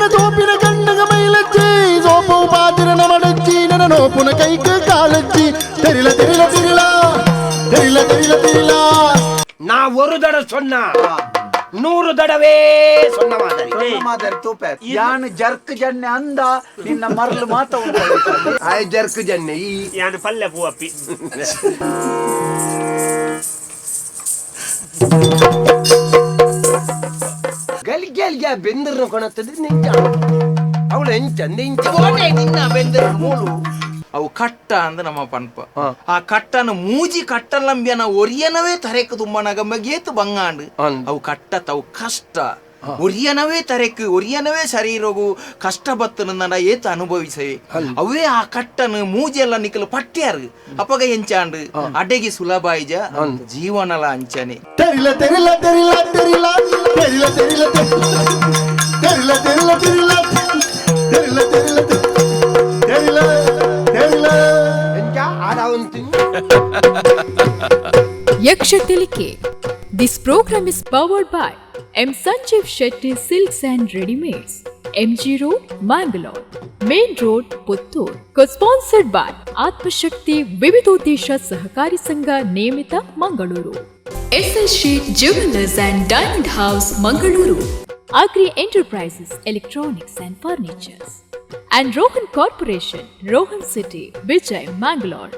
ನನ್ನ ತೋಪಿನ ಕಣ್ಣಗ ಮೈಲಚ್ಚಿ ಸೋಪು ಪಾತಿರ ನಮಡಚ್ಚಿ ನನ್ನ ನೋಪುನ ಕೈಕ ಕಾಲಚ್ಚಿ ತೆರಿಲ ತೆರಿಲ ತೆರಿಲ ತೆರಿಲ ತೆರಿಲ ತೆರಿಲ. ನಾ ஒரு தடவை சொன்னா 100 தடவே சொன்ன மாதிரி ತೂಪ ಯಾನು ಜರ್ಕ್ ಜನ್ನೆ ಅಂದ ನಿನ್ನ ಮರಳು ಮಾತ ಆಯ್ ಜರ್ಕ್ ಜನ್ನೆ ಈ ಯಾನು ಪಲ್ಲೆ ಪೂವಪ್ಪಿ ಗಲಿಗೆ ಬೆಂದಿರ ಕೊಣತ್ತದ ನಿಂಜ ಅವಳು ಎಂಚ ನಿಂಚ ನಿನ್ನ ಬೆಂದಿರ ಮೂಲು ಅವು ಕಟ್ಟ ಅಂದ್ರೆ ನಮ್ಮ ಪನ್ಪ ಆ ಕಟ್ಟನ ಮೂಜಿ ಕಟ್ಟಲಂಬಿಯನ ಒರಿಯನವೇ ತರೆಕ್ ತುಂಬ ನಗಂಬ ಗೇತು ಬಂಗಾಂಡು ಅವು ಕಟ್ಟ ತಾವು ಕಷ್ಟ ಒರಿಯನವೇ ತರೆಕ್ ಒರಿಯನವೇ ಶರೀರಗು ಕಷ್ಟ ಬತ್ತನ ಏತು ಅನುಭವಿಸವೆ ಅವೇ ಆ ಕಟ್ಟನ ಮೂಜಿ ಎಲ್ಲ ನಿಕ್ಕಲು ಪಟ್ಟ್ಯಾರು ಅಪ್ಪಗ ಎಂಚಾಂಡು ಅಡೆಗೆ ಸುಲಭಾಯಿಜ ಜೀವನಲ ಅಂಚನೆ ತೆರಿಲ ತೆರಿಲ ತೆರಿಲ ತೆರಿಲ ತೆರಿಲ ತೆರಿಲ ತೆರಿಲ ತೆರಿಲ ತೆರಿಲ ತೆರಿಲ ತೆರಿಲ ತೆರಿಲ ತೆರಿಲ ಎಂಚ ಆಡಾವಂತಿ ಯಕ್ಷತೆಲಿಕೆ. This program is powered by M. Sanjeev Shetty Silks and Readymades, MG Road, Mangalore, Main Road, Puttur. Co-sponsored by Atmashakti Vividodesha Sahakari Sangha Niyamita, Mangaluru. SS Sheet Jewelers and Diamond House, Mangaluru. Agri Enterprises, Electronics and Furnitures. And Rohan Corporation, Rohan City, Vijay, Mangalore.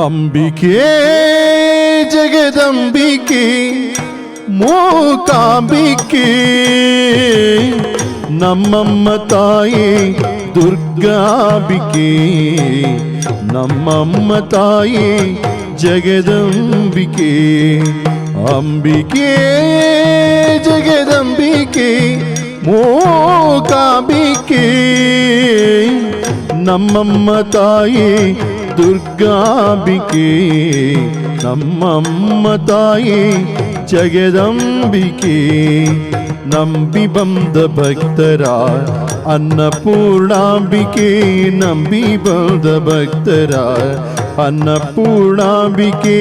Ambika ಜಗದಂಬಿಕೆ Mookambike ನಮ್ಮಮ್ಮ ತಾಯಿ ದುರ್ಗಾಂಬಿಕೆ ನಮ್ಮಮ್ಮ ತಾಯಿ ಜಗದಂಬಿಕೆ ಅಂಬಿಕೆ ಜಗದಂಬಿಕೆ ಮೂಕಾಂಬಿಕೆ ನಮ್ಮಮ್ಮ ತಾಯಿ ದುರ್ಗಾಂಬಿಕೆ ನಮ್ಮಮ್ಮ ತಾಯಿ ಜಗದಂಬಿಕೆ ನಂಬಿ ಬಂದ ಭಕ್ತರ ಅನ್ನಪೂರ್ಣಾಂಬಿಕೆ ನಂಬಿ ಬಂದ ಭಕ್ತರ ಅನ್ನಪೂರ್ಣಾಂಬಿಕೆ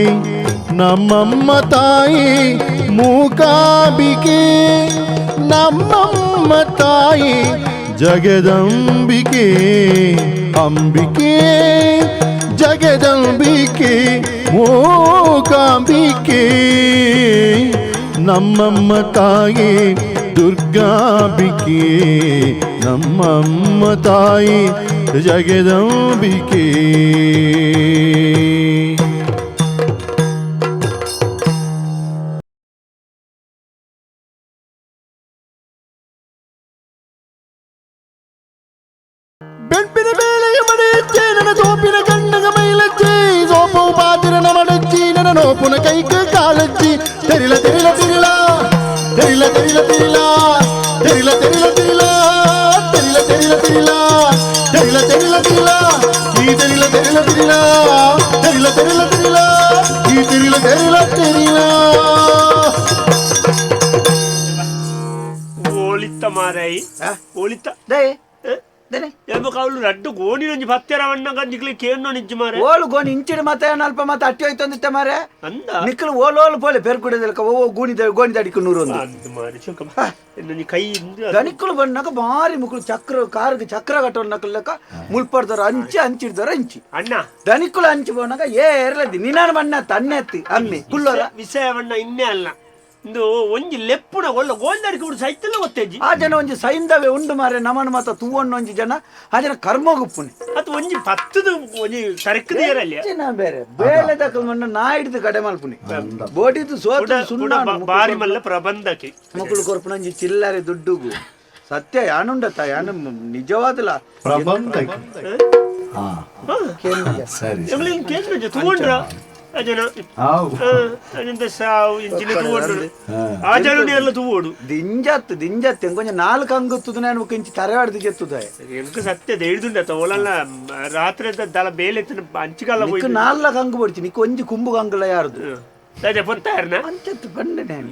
ನಮ್ಮಮ್ಮ ತಾಯಿ ಮೂಕಾಂಬಿಕೆ ನಮ್ಮಮ್ಮ ತಾಯಿ ಜಗದಂಬಿಕೆ ಅಂಬಿಕೆ ಜಗದಂಬಿಕೆ ಮೂಕಾಂಬಿಕೆ ನಮ್ಮಮ್ಮ ತಾಯಿ ದುರ್ಗಾಂಬಿಕೆ ನಮ್ಮಮ್ಮ ತಾಯಿ ಜಗದಂಬಿಕೆ. ಬೆಂಪಿನ ಬೇಳೆಯ ಮನೆಯಚ್ಚೆ ನನ್ನ ತೋಪಿನ ಕಣ್ಣಗ ಮೈಲಚ್ಚಿ ಸೋಪು ಪಾತಿರ ನಮಡಚ್ಚಿ ನನ್ನ ನೋಪುನ ಕೈಕ ಕಾಲಚ್ಚಿ ತೆರಿಲ ತೆರಿಲ ತೆರಿಲ ತೆರಿಲ ತೆರಿಲ ತೆರಿಲ ತೆರಿಲ ತೆರಿಲ ತೆರಿಲ ತೆರಿಲ ತೆರಿಲ ತೆರಿಲ ತೆರಿಲ ತೆರಿಲ ಈ ತೆರಿಲ ತೆರಿಲ ತೆರಿಲ ತೆರಿಲ ತೆರಿಲ ತೆರಿಲ ಈ ತೆರಿಲ ತೆರಿಲ ತೆರಿಲ. ಓಳಿತ್ತ ಮಾರಾಯಿ ಓಳಿತ್ತ ಎಂಬ ಕೌಲು ರಡ್ಡು ಗೋಣಿ ನಂಜಿ ಪತ್ತೆರವಣ್ಣ ಗಂಜಿಕ್ಲಿ ಕೇಳೋ ನಿಜ್ಜು ಮಾರೆ ಓಲು ಗೋಣಿ ಇಂಚಿನ ಮತ್ತೆ ಅಲ್ಪ ಮತ್ತೆ ಅಟ್ಟಿ ಹೋಯ್ತು ಅಂದಿತ್ತೆ ಮಾರೆ ಅಂದ ನಿಕ್ಕಲು ಓಲು ಪೋಲೆ ಪೇರು ಕುಡಿದಲ್ಕ ಓ ಗೋಣಿ ದಡಿಕು 100 ಅದು ಮಾರಿ ಚೊಕ್ಕ ಕೈ ದನಿಕ್ಕಲು ಬಂದಾಗ ಭಾರಿ ಮುಕ್ಕಳು ಚಕ್ರ ಕಾರ್ಗೆ ಚಕ್ರ ಕಟ್ಟೋನ್ ನಕಲ್ಲಕ ಮುಲ್ಪಡ್ದಾರ ಹಂಚಿಡ್ದಾರ ಹಂಚಿ ಅಣ್ಣ ದನಿಕ್ಕಲು ಹಂಚಿ ಬಂದಾಗ ಏರ್ಲದ್ದಿ ನಿನ್ನ ಬಣ್ಣ ತನ್ನೆತ್ತಿ ಅಮ್ಮಿ ಕುಲ್ಲೋರ ವಿಷಯವಣ್ಣ ಇನ್ನೇ ಅಲ್ಲ ಇಂದು ಒಂಜಿ ಲೆಪ್ಪುನ ಒಳ್ಳೆ ಗೋಲ್ದಾಡಿ ಕೂಡ ಸೈತಲ್ಲ ಗೊತ್ತೇಜಿ ಆ ಜನ ಒಂಜಿ ಸೈಂದವೇ ಉಂಡು ಮಾರೆ ನಮನ ಮಾತ ತೂವಣ್ಣ ಒಂಜಿ ಜನ ಆ ಜನ ಕರ್ಮೋಗುಪ್ಪುನಿ ಅದು ಒಂಜಿ ಪತ್ತದು ಒಂಜಿ ತರಕದಿಯರಲ್ಲಿ ಜನ ಬೇರೆ ಬೇಳೆ ತಕೊಂಡ ನಾ ಹಿಡಿದು ಕಡೆ ಮಲ್ಪುನಿ ಬೋಟಿದು ಸೋತು ಸುಣ್ಣ ಬಾರಿ ಮಲ್ಲ ಪ್ರಬಂಧಕ್ಕೆ ಮಕ್ಕಳು ಕೊರ್ಪುನ ಒಂಜಿ ಚಿಲ್ಲರೆ ದುಡ್ಡುಗು ಸತ್ಯ ಯಾನುಂಡತ ಯಾನು ನಿಜವಾದಲ್ಲ ತಗೊಂಡ್ರ ಅಜನ ಅಜಂತ ಸಾವು ಇಂಚಿನ ತಗೊಂಡ್ರು ಆ ಜನ ಎಲ್ಲ ತಗೋಡು ದಿಂಜತ್ತು ಕೊಂಚ 4 ಅಂಗುತ್ತದು ನಾನು ಇಂಚಿ ತರವಾಡ್ದು ಗೆತ್ತುದ ಎಂಕ ಸತ್ಯದ ಹಿಡಿದುಂಡ ತೋಲಲ್ಲ ರಾತ್ರಿ ದಲ ಬೇಲೆ ಅಂಚಿಕಲ್ಲ ಹೋಯ್ತು 4 ಅಂಗು ಬಡ್ತೀನಿ ಒಂಜಿ ಕುಂಬು ಅಂಗಲ ಯಾರ್ದು ಸರಿ ಪೊತ್ತಾರನ ಅಂಚತ್ತು ಬಂಡೆ ನಾನು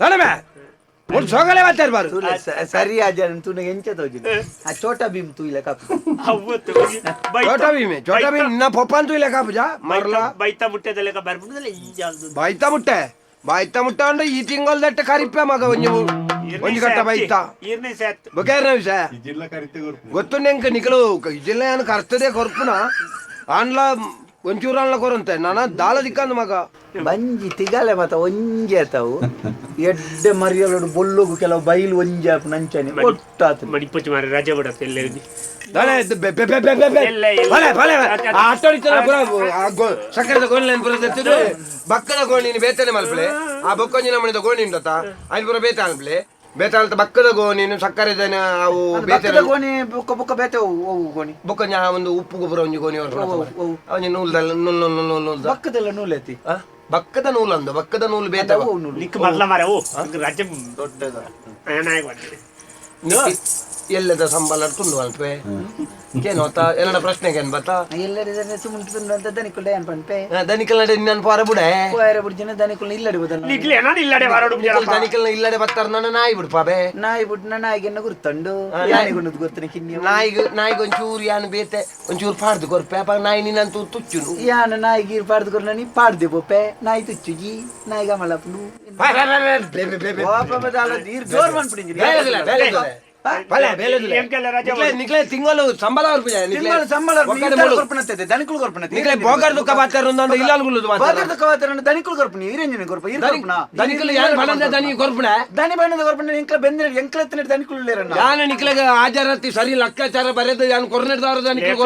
ನಡಮೆ ಒಂದು ಸೊಗಲೆ ಮಾತಾಡ್ ಬಾರು तुला सरी आजन तूने यांच्या तोजी हा छोटा भीम तू इला काप ಅವತ್ತು ಚೋಟಾ ಭೀಮ್ ನಿನ್ನ ಪಪ್ಪಾನ್ ತುಯ್ಲೆ ಕಾಪುಜ ಮರ್ಲಾ ಬೈತಾ ಮುಟ್ಟದಲ್ಲ ಬರ್ಬಿಡುದಲ್ಲ ಇಂಜಾಲ್ದು ಬಾಯ್ತಾ ಮುಟ್ಟ ಅಂದ್ರೆ ಈ ತಿಂಗಳ ದಟ್ಟ ಕರಿಪ್ಪ ಮಗ ಒಂಜಿ ಕಟ್ಟ ಬೈತಾ ಈರ್ನೇ ಸೇತ್ ಬಗೇರ್ನ ವಿಷಯ ಗೊತ್ತು ನೆಂಕ ನಿಕಲು ಇಜಿಲ್ಲ ಏನು ಕರ್ತದೆ ಕೊರ್ಪುನ ಆನ್ಲ ಒಂಚೂರು ಅನ್ಲ ಕೊರಂತೆ ನಾನು ದಾಳ ದಿಕ್ಕಂದ ಮಗ ಬಂಜಿ ತಿಗಾಲೆ ಮತ ಒಂಜಿ ಆತಾವು ಎಡ್ಡೆ ಮರಿಯಲೋಡು ಬೊಲ್ಲೋಗು ಕೆಲವು ಬೈಲು ಒಂಜಿ ಆಪ್ ನಂಚನೆ ಒಟ್ಟಾತ ಮಡಿಪಚ್ಚು ಮಾರಿ ರಜೆ ಬಿಡತ್ತೆ ಎಲ್ಲರಿಗೂ ಸಕ್ಕರೆದ ಗೋಣಿನ ಬರೋದು ಬಕ್ಕದ ಗೋಣಿನ ಬೇತನೆ ಮಲ್ಪಲೆ ಆ ಬೊಕ್ಕೊಂಜಿನ ಮಣಿದ ಗೋಣಿ ಉಂಟತ್ತ ಅಲ್ಲಿ ಬರೋ ಬೇತ ಅನ್ಪ್ಲೆ ಬೇತ ಅಂತ ಬಕ್ಕದ ಗೋಣಿನ ಸಕ್ಕರೆ ಅವು ಬೇತನೆ ಗೋಣಿ ಬುಕ್ಕ ಬುಕ್ಕ ಬೇತೆ ಅವು ಗೋಣಿ ಬೊಕ್ಕ ಒಂದು ಉಪ್ಪು ಗೊಬ್ಬರ ಒಂಜಿ ಗೋಣಿ ಅವನಿ ನೂಲ್ದಲ್ಲ ನೂಲ್ ಬಕ್ಕದೆಲ್ಲ ನೂಲೈತಿ ಬಕ್ಕದ ನೂಲಂದು ಬಕ್ಕದ ನೂಲು ಬೇತ ನಿಕ್ ಬರ್ಲ ಮಾರ ಓ ರಜೆ ದೊಡ್ಡದ ಏನಾಗಿ ಬಂದಿದೆ ಎಲ್ಲದ ಸಂಬಳ ತುಂಡು ಅಲ್ಪೆ ಕೇನೋತ ಎಲ್ಲ ಪ್ರಶ್ನೆಗೆ ಏನ್ ಬತ್ತ ಎಲ್ಲರಿದ ಸುಮುಂಟು ಅಂತ ದನಿಕುಲ್ಡ ಏನ್ ಪನ್ಪೆ ದನಿಕಲ್ ನಡೆ ನಾನು ಪಾರ ಬುಡೆ ಕೋಯರ ಬುಡ್ಜಿನ ದನಿಕುಲ್ನ ಇಲ್ಲಡೆ ಬದನ ನಿಕ್ಲೆ ನಾನು ಇಲ್ಲಡೆ ಬಾರೋಡು ದನಿಕಲ್ನ ಇಲ್ಲಡೆ ಬತ್ತಾರ ನನ್ನ ನಾಯಿ ಬಿಡ್ಪಾಬೆ ನಾಯಿ ಬುಡ್ನ ನಾಯಿಗೆನ್ನ ಗುರ್ತಂಡು ಯಾನಿಗುಣ್ಣದು ಗೊತ್ತನೆ ಕಿನ್ನಿ ನಾಯಿಗೆ ಒಂಚೂರು ಯಾನ್ ಬೇತೆ ಒಂಚೂರು ಪಾಡ್ದು ಕೊರ್ಪೆ ಅಪ್ಪ ನಾಯಿ ನಿನ್ನಂತೂ ತುಚ್ಚುನು ಯಾನ ನಾಯಿಗೆ ಪಾಡ್ದು ಕೊರ್ನ ನೀ ಪಾಡ್ದೆ ಬೊಪ್ಪೆ ನಾಯಿ ತುಚ್ಚುಗಿ ನಾಯಿಗ ಮಲಪ್ನು ಜೋರ್ ಬಂದ್ಬಿಡಿ ನಿಕ್ಲೆ ತಿಂಗಳು ಸಂಬಳ ಸಂಬಳ ದನಿಕುಲು ಕೊರ್ಪಣ ನಿಕ್ಲೆ ಬೋಗರ್ ದುಃಖ ಬಾತಾರ ಇಲ್ಲಾಲ್ಗುಲು ದನಿಕುಲು ಕೊರ್ಪಣ ಈರಂಜನೆ ಕೊರ್ಪ ದನಿಕಲ್ ಯಾರು ಬಣದ ದನಿ ಕೊರ್ಪಣ ದನಿ ಬಣ್ಣದ ಕೊರ್ಪಣ ಎಂಕ್ಲ ಬೆಂದ್ರೆ ಎಂಕ್ಲೆತ್ತಿನ ದನಿಕುಲು ಇಲ್ಲೇರಣ್ಣ ಯಾನ ನಿಕ್ಲೆಗ ಆಚಾರತಿ ಸರಿ ಲೆಕ್ಕಾಚಾರ ಬರೆದು ಯಾನ್ ಕೊರ್ನೆಡ್ದಾರ ದನಿಕಲ್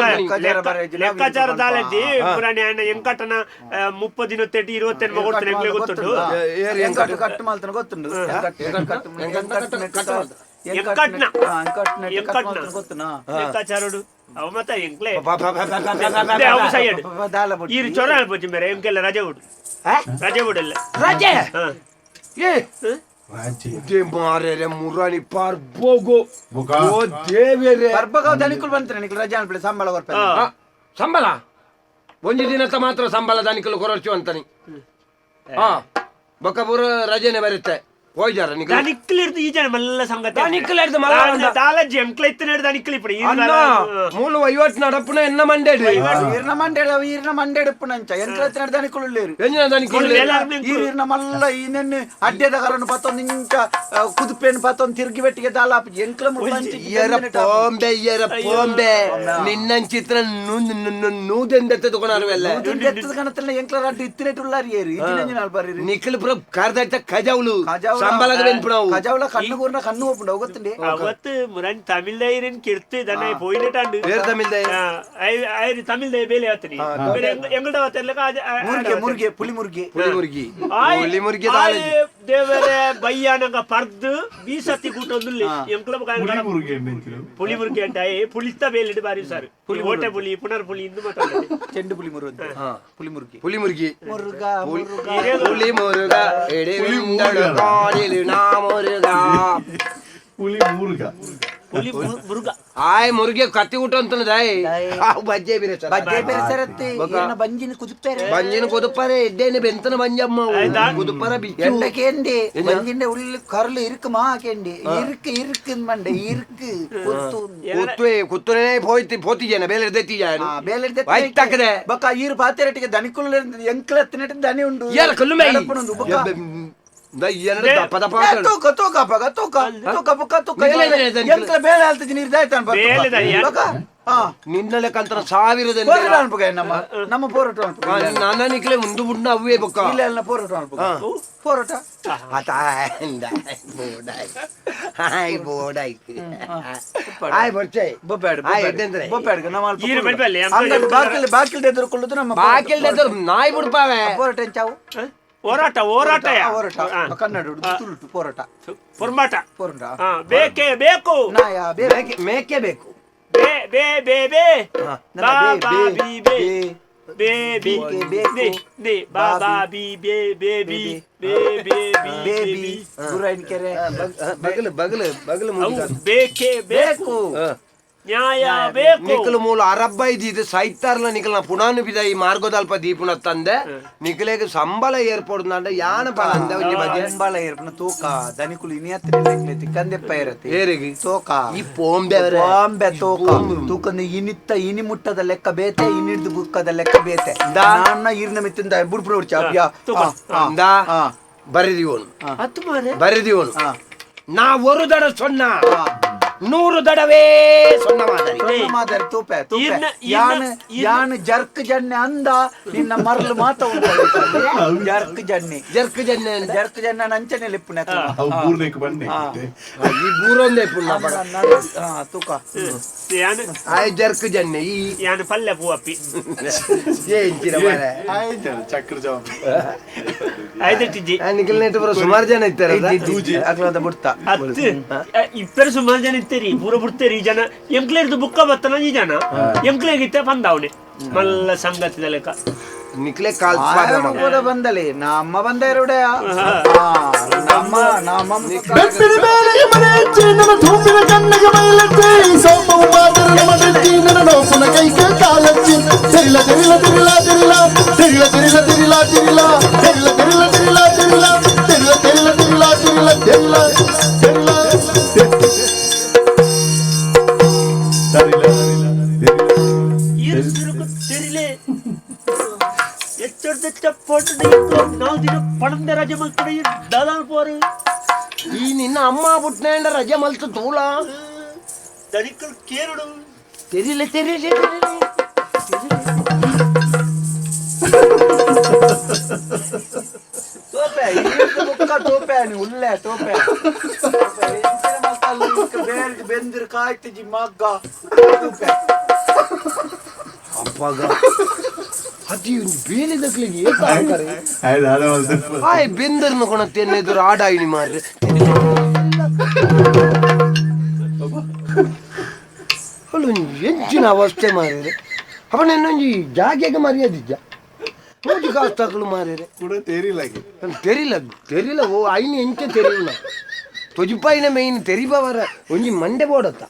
ಲೆಕ್ಕಾಚಾರ ದಾಲಜ್ಜಿ ಪುರಾಣಿ ಅಣ್ಣ ಎಂಕಟನ 30 ದಿನ 20 ಮಗೊಡ್ತಾನೆ ಗೊತ್ತುಂಟು ಕಟ್ಟು ಮಾಲ್ತನ ಗೊತ್ತುಂಡು ಲೆಕ್ಕಾಚಾರಡು ಅವ ಮತ್ತ ಎಂಕ್ಲೆ ಸೈಡ್ ಈ ಚೊರ ಅನ್ಪೋಚಿ ಮೇರೆ ಎಂಕೆಲ್ಲ ರಜೆ ಬಿಡು ರಜೆ ಬಿಡಲ್ಲ ರಜೆ ಮಾರೇ ಮುರಾಣಿ ಪಾರ್ ಬೋಗೋ ಓ ದೇವೇರೆ ಬರ್ಬಗಾವ್ ದನಿಕುಲ್ ಬಂತಾರೆ ನಿಕ್ಲು ರಜೆ ಅನ್ಬಿಡಿ ಸಂಬಳ ಕೊರ್ಪ ಸಂಬಳ ಒಂದು ದಿನದ ಮಾತ್ರ ಸಂಬಳ ದನಿಕಲು ಕೊರಚು ಅಂತಾನೆ ಬೊಕ್ಕಪುರ ರಜೆನೆ ಬರುತ್ತೆ ಹೋಯ್ಜಾರ ದನಿಕ್ಲಿರ್ದು ಈ ಜನ ಮಲ್ಲ ಸಂಗತಿ ದನಿಕ್ಲಿರ್ದು ದಾಲಜ್ಜಿ ಎಂಕ್ಲ ಇತ್ತಿನ ದನಿಕ್ಲಿ ಇಪ್ಪಡಿ ಮೂಲು 50 ನಡಪುನ ಎನ್ನ ಮಂಡೇಡು ಈರ್ನ ಮಂಡೇಡುಪ್ಪುನಂಚ ಎಂಕ್ಲ ದನಿಕುಲ್ಲೇರು ಎಂಜಿನ ದನಿಕುಲ್ಲು ಈರ್ನ ಮಲ್ಲ ಇನ್ನೆನ್ನು ಅಡ್ಡೆದ ಕರನ್ನು ಪತ್ತೊಂದು ಇಂಚ ಕುದುಪೇನು ಪತ್ತೊಂದು ತಿರುಗಿ ಬೆಟ್ಟಿಗೆ ದಾಲಾಪ ಎಂಕ್ಲ ಪೋಂಬೆ ನಿನ್ನ ಚಿತ್ರ ನೂದೆಂದೆತ್ತ ತಗೊಂಡಾರವೆಲ್ಲ ಎತ್ತದ ಕಣತಲ್ಲ ಎಂಕ್ಲ ಅಡ್ಡ ಇತ್ತಿನೆಟ್ಟುಳ್ಳಾರಿ ಏರು ಇತ್ತಿನ ಬರ್ರಿ ನಿಖಲ್ ಪುರ ಕಾರ್ದಾಟ ಖಜಾವ್ಲು ಸಂಬಳದ ಬೆನ್ಪುಣವು ಖಜಾವ್ಲ ಕಣ್ಣು ಕೂರ್ನ ಕಣ್ಣು ಒಪ್ಪುಂಡು ಹೋಗುತ್ತಂಡಿ ಅವತ್ತು ಮುರಾನ್ ತಮಿಳ್ದೈರನ್ ಕಿರ್ತು ದನ ಪೋಯಿನಟಾಂಡು ಬೇರೆ ತಮಿಳ್ದೈ ಐರಿ ತಮಿಳ್ದೈ ಬೇಲೆ ಆತನಿ ಎಂಗಡ ಅವತ್ತೆಲ್ಲ ಮುರ್ಗೆ ಪುಲಿ ಮುರ್ಗೆ ದೇವರೇ ಬಯ್ಯಾನಗ ಪರ್ದು ಬೀಸತ್ತಿ ಕೂಟೊಂದುಲ್ಲೆ ಎಂಕ್ಲ ಪುಲಿ ಮುರ್ಗೆ ಅಂತ ಪುಲಿತ್ತ ಬೇಲಿಡ್ ಬಾರಿ ಸರ್ ಓಟೆ ಪುಲಿ ಪುನರ್ ಪುಲಿ ಇಂದು ಮಾತಾಡ್ತಾರೆ ಚೆಂಡು ಪುಲಿ ಮುರುಗ ಪುಲಿ ಮುರ್ಗಿ ಪುಲಿ ಮುರ್ಗಿ ಮುರುಗ ಪುಲಿ ಮುರುಗ ಎಡೆವಿಂದಳು ಕಾಡಿಲು ನಾ ಮುರುಗ ಪುಲಿ ಮುರುಗ ಪುಲಿ ಮುರುಗ ಆಯ್ ಮುರುಗೆ ಕತ್ತಿ ಊಟ ಅಂತನದಾಯ್ ಬಜ್ಜೆ ಬೇರೆ ಬಜ್ಜೆ ಬೇರೆ ಸರತ್ತಿ ಏನ ಬಂಜಿನ ಕುದುಪ್ತಾರೆ ಬಂಜಿನ ಕುದುಪ್ಪರೆ ಎಡ್ಡೇನೆ ಬೆಂತನ ಬಂಜಮ್ಮ ಕುದುಪ್ಪರ ಬಿಚ್ಚು എണ്ടക്കേണ്ടി ബഞ്ചിന്റെ ഉള്ളിൽ കറല് ഇരിക്കുമാ കേണ്ടി ഇരിക്ക് മണ്ട ഇരിക്ക് കുത്തുനെ പോത്തി ജന ಬೇಲೆರ್ದೆತ್ತಿ ಜಾನು ಬೇಲೆರ್ದೆ ವೈತಕದೆ ಬಕ ಈರು ಪಾತೆರಟಿಗೆ ದನಿಕುಲ್ಲ ಎಂಕ್ಲೆತ್ತಿನಟ ದನಿ ಉಂಡು ಯಾರ ಕಲ್ಲುಮೈ ಪುನಂದು ಬಕ ದಯ್ಯನ ದಪ್ಪ ದಪ್ಪ ಎಂಕ್ಲ ಬೇಲೆ ಆಲ್ತಿಜಿ ನೀರು ದಾಯ್ತಾನ ಬಕ ನಿನ್ನ ಲೆಕ್ಕಂತರ ಸಾವಿರದ ನಮ್ಮ ಪೋರಾಟ ನನ್ನ ನಿಕ್ಲೆ ಮುಂದು ಮುಂಡ ಅವೇ ಬೊಕ್ಕ ಇಲ್ಲ ಎಲ್ಲ ಪೋರಾಟ ಪೋರಾಟ ಹಾಯ್ ಬೋಡಾಯ್ ಹಾಯ್ ಬರ್ಚೆ ಬೊಪ್ಪಾಡ್ಗೆ ಬಾಕಿಲ್ ಎದುರುಕೊಳ್ಳುದು ನಮ್ಮ ಬಾಕಿಲ್ ಎದುರು ನಾಯಿ ಬಿಡ್ಪಾವೆ ಪೋರಾಟ ಎಂಚಾವು ಹೋರಾಟ ಹೋರಾಟ ಕನ್ನಡ ತುಳುಟು ಪೋರಾಟ ಪೊರ್ಮಾಟ ಪೋರಾಟ ಬೇಕೇ ಬೇಕು ಮೇಕೆ ಬೇಕು ಬಗಲು ಬೇಕೇ ಬೇಕು ನ್ಯಾಯ ಬೇಕು. ನಿಖಲ್ ಮೂಲ ಅರಬ್ಬೈದು ಇದು ಸೈತಾರ್ಲ ನಿಖಲ್ ಪುಣಾನು ಬಿದ ಈ ಮಾರ್ಗೋದಲ್ಪ ದೀಪುನ ತಂದೆ ನಿಖಲೆಗೆ ಸಂಬಳ ಏರ್ಪಡುಂದ ಯಾನ ಬಲ ಅಂದ ಒಂಜಿ ಬಗ್ಗೆ ಸಂಬಳ ಏರ್ಪನ ತೂಕ ದನಿಕುಲು ಇನಿಯತ್ರ ಕಂದೆಪ್ಪ ಇರತ್ತೆ ಏರಿಗೆ ತೂಕ ಈ ಪೋಂಬೆ ಬಾಂಬೆ ತೂಕ ತೂಕಂದು ಇನಿ ಮುಟ್ಟದ ಲೆಕ್ಕ ಬೇತೆ ಇನಿಡ್ದು ಬುಕ್ಕದ ಲೆಕ್ಕ ಬೇತೆ ನಾನ್ನ ಈರ್ನ ಮಿತ್ತಿಂದ ಬುಡ್ಪುರ ಉಡ್ಚ ಬರೆದಿವನು ಹತ್ತು ಮಾರೆ ಬರೆದಿವನು ನಾ ಒಂದು ದಡ ಸೊನ್ನ 100 ದಡವೇ ಸೊನ್ನ ಮಾದರಿ ತೂಪೆ ಯಾನ್ ಜರ್ಕ್ ಜನ್ನೆ ಅಂದ ನಿನ್ನ ಮರಲು ಮಾತ ಜರ್ಕ್ ಜನ್ನೆ ಅಂಚನೆ ಲಿಪ್ಪುನೆ ಈ ಬೂರೊಂದೇ ಪುಣ್ಣ ತೂಕ ಆಯ್ ಜರ್ಕ್ ಜನ್ನೆ ಈ ಯಾನು ಪಲ್ಯ ಪೂವಪ್ಪಿ ಆಯ್ತಿಜ್ಜಿ ನಿಖಲ್ನೇಟ್ ಬರೋ ಸುಮಾರು ಜನ ಇರ್ತಾರೆ ಬಿಡ್ತಾ ಇಪ್ಪರು ಸುಮಾರು ಜನ ಇರ್ತೀರಿ ಪೂರ ಬಿಡ್ತೀರಿ ಈ ಜನ ಎಂಕ್ಲೇರ್ದು ಬುಕ್ಕ ಬತ್ತನ ಈ ಜನ ಎಂಕ್ಲೇಗಿತ್ತೆ ಬಂದವನೆ ಮಲ್ಲ ಸಂಗತಿದ ಲೆಕ್ಕ ನಿಕ್ಲೆ ಕೂಡ ಬಂದಲಿ ನಮ್ಮ ಬಂದ ಎರಡೇ ಬೆಪ್ಪಿನ ಬೇಳೆಗೆ ಮನೆಯಚ್ಚಿ ನನ್ನ ತೂಪಿನ ಕಣ್ಣಿಗೆ ಮೈಲಚ್ಚಿ ಸೋಮವು ಮಾದರನ ಮಡಚ್ಚಿ ನನ್ನ ನೋಪುನ ಕೈಗೆ ಕಾಲಚ್ಚಿ ತಿರಿಲ ತಿರಿಲ ತಿರಿಲ ತಿರಿಲ ತಿರಿಲ ತಿರಿಲ ತಿರಿಲ ತಿರಿಲ ತಿರಿಲ ತಿರಿಲ ತಿರಿಲ ತಿರಿಲ ತಿರಿಲ ತಿರಿಲ ತಿರಿಲ ತಿರಿಲ ತಿರಿಲ ತಿರಿಲ ತೆರಿಲೆ ಎಚ್ಚರಿತ ಪೋಟ ನಾವು ದಿನ ಪಣಂದ ರಜೆ ಮಲ್ಪಡೆ ದಾದಾಲ್ ಪೋರು ಈ ನಿನ್ನ ಅಮ್ಮ ಬುಟ್ನೇಂಡ ರಜೆ ಮಲ್ತು ತೂಳ ದನಿಕಲ್ ಕೇರಡು ತೆರಿಲೆ ತೆರಿಲೆ ತೋಪೆ ಬುಕ್ಕ ತೋಪೆ ಉಲ್ಲೆ ತೋಪೆ ಬೇರೆ ಬೆಂದಿರು ಕಾಯ್ತಿಜಿ ಮಗ್ಗ ತೋಪೆ ಅಪ್ಪಗ ಅಜ್ಜಿ ಬೇಲಿದಕ್ಲಿಗೆ ಆಯ್ ಬೆಂದರ್ನ ಕೊಣತ್ತೇನೆ ಎದುರು ಆಡಾಯಿನಿ ಮಾರ್ರೆ ಹೆಚ್ಚಿನ ಅವಸ್ಥೆ ಮಾರಿದ್ರೆ ಅವನ ಇನ್ನೊಂದು ಜಾಗೆಗೆ ಮರ್ಯಾದಿದ್ದ ಮೂಜಿ ಕಾಸ್ತಾಕಲು ಮಾರಿದ್ರೆ ತೆರಿಲ ಓ ಐನಿ ಎಂಚೆ ತೆರಿಲ್ಲ ತೊಜಿಪಾಯಿನ ಮೇಯ್ನ ತೆರಿಬವರ ಒಂಜಿ ಮಂಡೆ ಬೋಡತ್ತ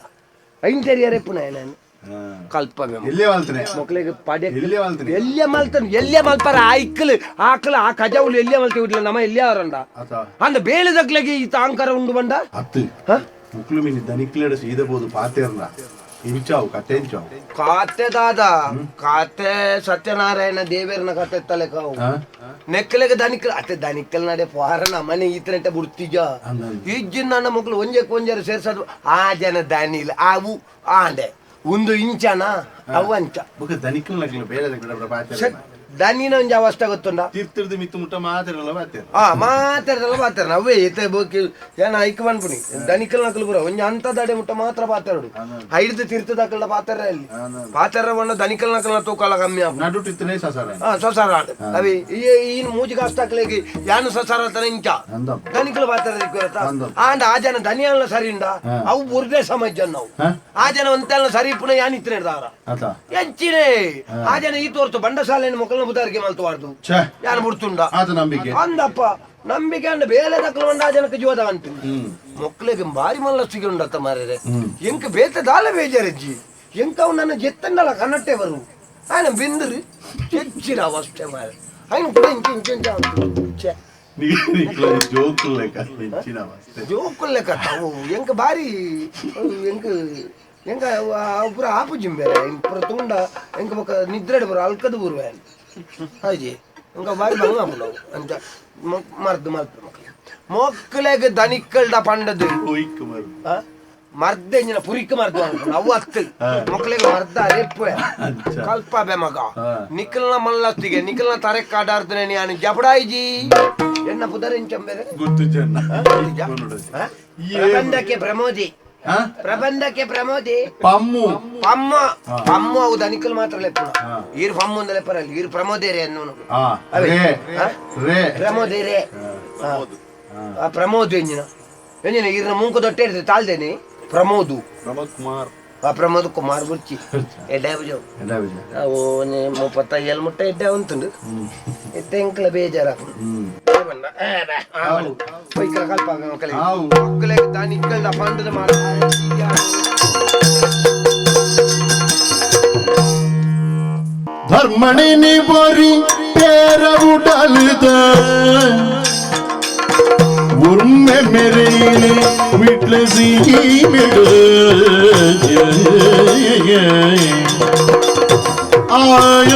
ಐನ್ ತೆರಿಯರೆ ಪುನಃ ನಾನು ಕಲ್ಪವೆ ಮಕ್ಕಳಿಗೆ ಪಡೆ ಎಲ್ಲಿಯ ಮಲ್ಪಾರ ಆಯ್ಕಲು ಆಕಲು ಆ ಕಜಾವುಲು ಎಲ್ಲಿಯ ಮಲ್ತಿ ಬಿಡ್ಲ ನಮ್ಮ ಎಲ್ಲಿಯ ಅವರಂಡ ಅಂದ ಬೇಳೆದಕ್ಲೆಗೆ ಈ ತಾಂಕರ ಉಂಡು ಬಂಡ ಕಾತೆ ದಾದ ಕಾತೆ ಸತ್ಯನಾರಾಯಣ ದೇವೇರನ ಕತೆ ತಲೆ ಕಾವು ನೆಕ್ಕಲೆಗೆ ದನಿಕಲ್ ಅತ್ತೆ ದನಿಕಲ್ ನಡೆ ಪಾರನ ಮನೆ ಈತನಂತೆ ಬುಡ್ತಿಜ ಈಜ್ಜಿನ ನನ್ನ ಮಕ್ಕಳು ಒಂಜರ ಸೇರ್ಸದು ಆ ಜನ ದಾನಿಲ್ಲ ಅವು ಆಂಡೆ ಒಂದು ಇಂಚನ ಅವು ಅಂಚ ದನಿನ ಒಂಜಿ ಅವಸ್ಥೆ ಗೊತ್ತುಂಡ ಮಾತಾಡಲ್ಲ ಪಾತ್ರ ಅವೇ ಎತ್ತೆ ಬೋಕಿ ಏನ ಐಕ್ ಬಂದ್ಬಿಡಿ ದನಿಕಲ್ ನಕಲು ಬರ ಒಂಜಿ ಅಂತದಡೆ ಮುಟ್ಟ ಮಾತ್ರ ಪಾತಾಡು ಐದು ತೀರ್ಥದಕಲ್ನ ಪಾತ್ರ ಅಲ್ಲಿ ಪಾತ್ರ ಬಣ್ಣ ದನಿಕಲ್ ನಕಲ್ನ ತೂಕಲ್ಲ ಕಮ್ಮಿ ಸೊಸಾರ ಅವಿ ಈನ್ ಮೂಜಿ ಕಾಸ್ತಾಕ್ಲೆಗೆ ಯಾನು ಸೊಸಾರ ತನ ಇಂಚ ದನಿಕಲ್ ಪಾತ್ರ ಆಂಡ ಆ ಜನ ದನಿಯಲ್ನ ಸರಿ ಉಂಡ ಅವು ಬುರ್ದೆ ಸಮಾಜ ನಾವು ಆ ಜನ ಒಂತೆಲ್ಲ ಸರಿ ಪುನಃ ಯಾನ್ ಇತ್ತು ನಡೆದವರ ಹೆಚ್ಚಿನೇ ಆ ಜನ ಈ ತೋರ್ತು ಬಂಡಸಾಲೆನ ಮಕ್ಕಳನ್ನ ಬುದಾರಿಗೆ ಮಲ್ತುವಾರ್ದು ಯಾರು ಬಿಡ್ತುಂಡ ಅಂದಪ್ಪ ನಂಬಿಕೆ ಅಂಡ ಬೇಲೆ ತಕ್ಕಲು ಆ ಜನಕ್ಕೆ ಜೋದ ಅಂತು ಮಕ್ಕಳಿಗೆ ಬಾರಿ ಮಲ್ಲಸ್ತಿಗೆ ಉಂಡತ್ತ ಮಾರ್ರೆ ಎಂಕ ಬೇತ ದಾಲ ಬೇಜಾರಜ್ಜಿ ಎಂಕ ಅವ್ ನನ್ನ ಜೆತ್ತಂಡಲ್ಲ ಕನ್ನಟ್ಟೆ ಬರು ಆಯ್ನ ಬೆಂದರು ಹೆಚ್ಚಿನ ಅವಸ್ಥೆ ಮಾರ್ರೆ ಆಯ್ನ ಕೂಡ ಇಂಚ ಜೋಕುಲ್ಲೆ ಕತ್ತವು ಎಂಕ ಬಾರಿ ಎಂಕ ಎಂಕ ಪೂರ ಆಪು ಜಿಂಬೇರೆ ಪೂರ ತುಂಡ ಎಂಕ ಬೊಕ ನಿದ್ರೆಡ್ ಬರೋ ಅಲ್ಕದ ಬುರ್ವೆ ಹಾಜಿ ಎಂಕ ಬಾರಿ ಬಂಗ ನಾವು ಅಂಚ ಮರ್ದು ಮಕ್ಕಳಿಗೆ ದನಿಕ್ಕಲ್ಡ ಪಂಡದು ಮರ್ದೆಂಜಿನ ಪುರಿಕ್ ಮರ್ದು ಅನ್ಕೊಂಡು ಅವು ಹತ್ತು ಮಕ್ಕಳಿಗೆ ಮರ್ದ ರೆಪ್ಪೆ ಕಲ್ಪಬೆ ಮಗ ನಿಖಲ್ನ ಮಲ್ಲತ್ತಿಗೆ ನಿಖಲ್ನ ತರೆ ಕಾಡಾಡ್ತಾನೆ ನಾನು ಜಬಡಾಯಿಜಿ ಎನ್ನ ಪುದರ್ ಎಂಚಂಬೇರೆ ಪ್ರಬಂಧಕ್ಕೆ ಪ್ರಮೋದಿ ಪಮ್ಮು ಅವು ದನಿಕಲ್ ಮಾತ್ರ ಲೆಪ್ಪುಣ ಈರು ಪಮ್ಮು ಒಂದ ಲೆಪ್ಪರಲ್ಲಿ ಈರು ಪ್ರಮೋದೇರೆ ಅನ್ನೋನು ಪ್ರಮೋದೇರೆ ಪ್ರಮೋದ್ ಎಂಜಿನ ಈರಿನ ಮುಂಕು ದೊಟ್ಟೆ ಇರ್ತದೆ ತಾಳ್ದೇನೆ ಪ್ರಮೋದ್ ಕುಮಾರ್ ಗುರ್ಚಿ ಎಡ್ಡೆ ಬುಜವು ಅವು 37 ಮುಟ್ಟ ಎಡ್ಡೆ ಉಂಟುಂಡು ಎಂಕ್ಲ ಬೇಜಾರ ಕಲ್ಪ ಮಕ್ಕಳಿಗೆ ದನಿಕ್ಕಲ್ದ ಪಂಡದ ಮಾಡ ಧರ್ಮಣಿನಿ ಬರಿ ಪೇರ ಉಡಲ್ದ ಉರ್ಮೆ ಮೇರೆ ವಿಟ್ಲ ಸೀಮೆಡ ಆಯ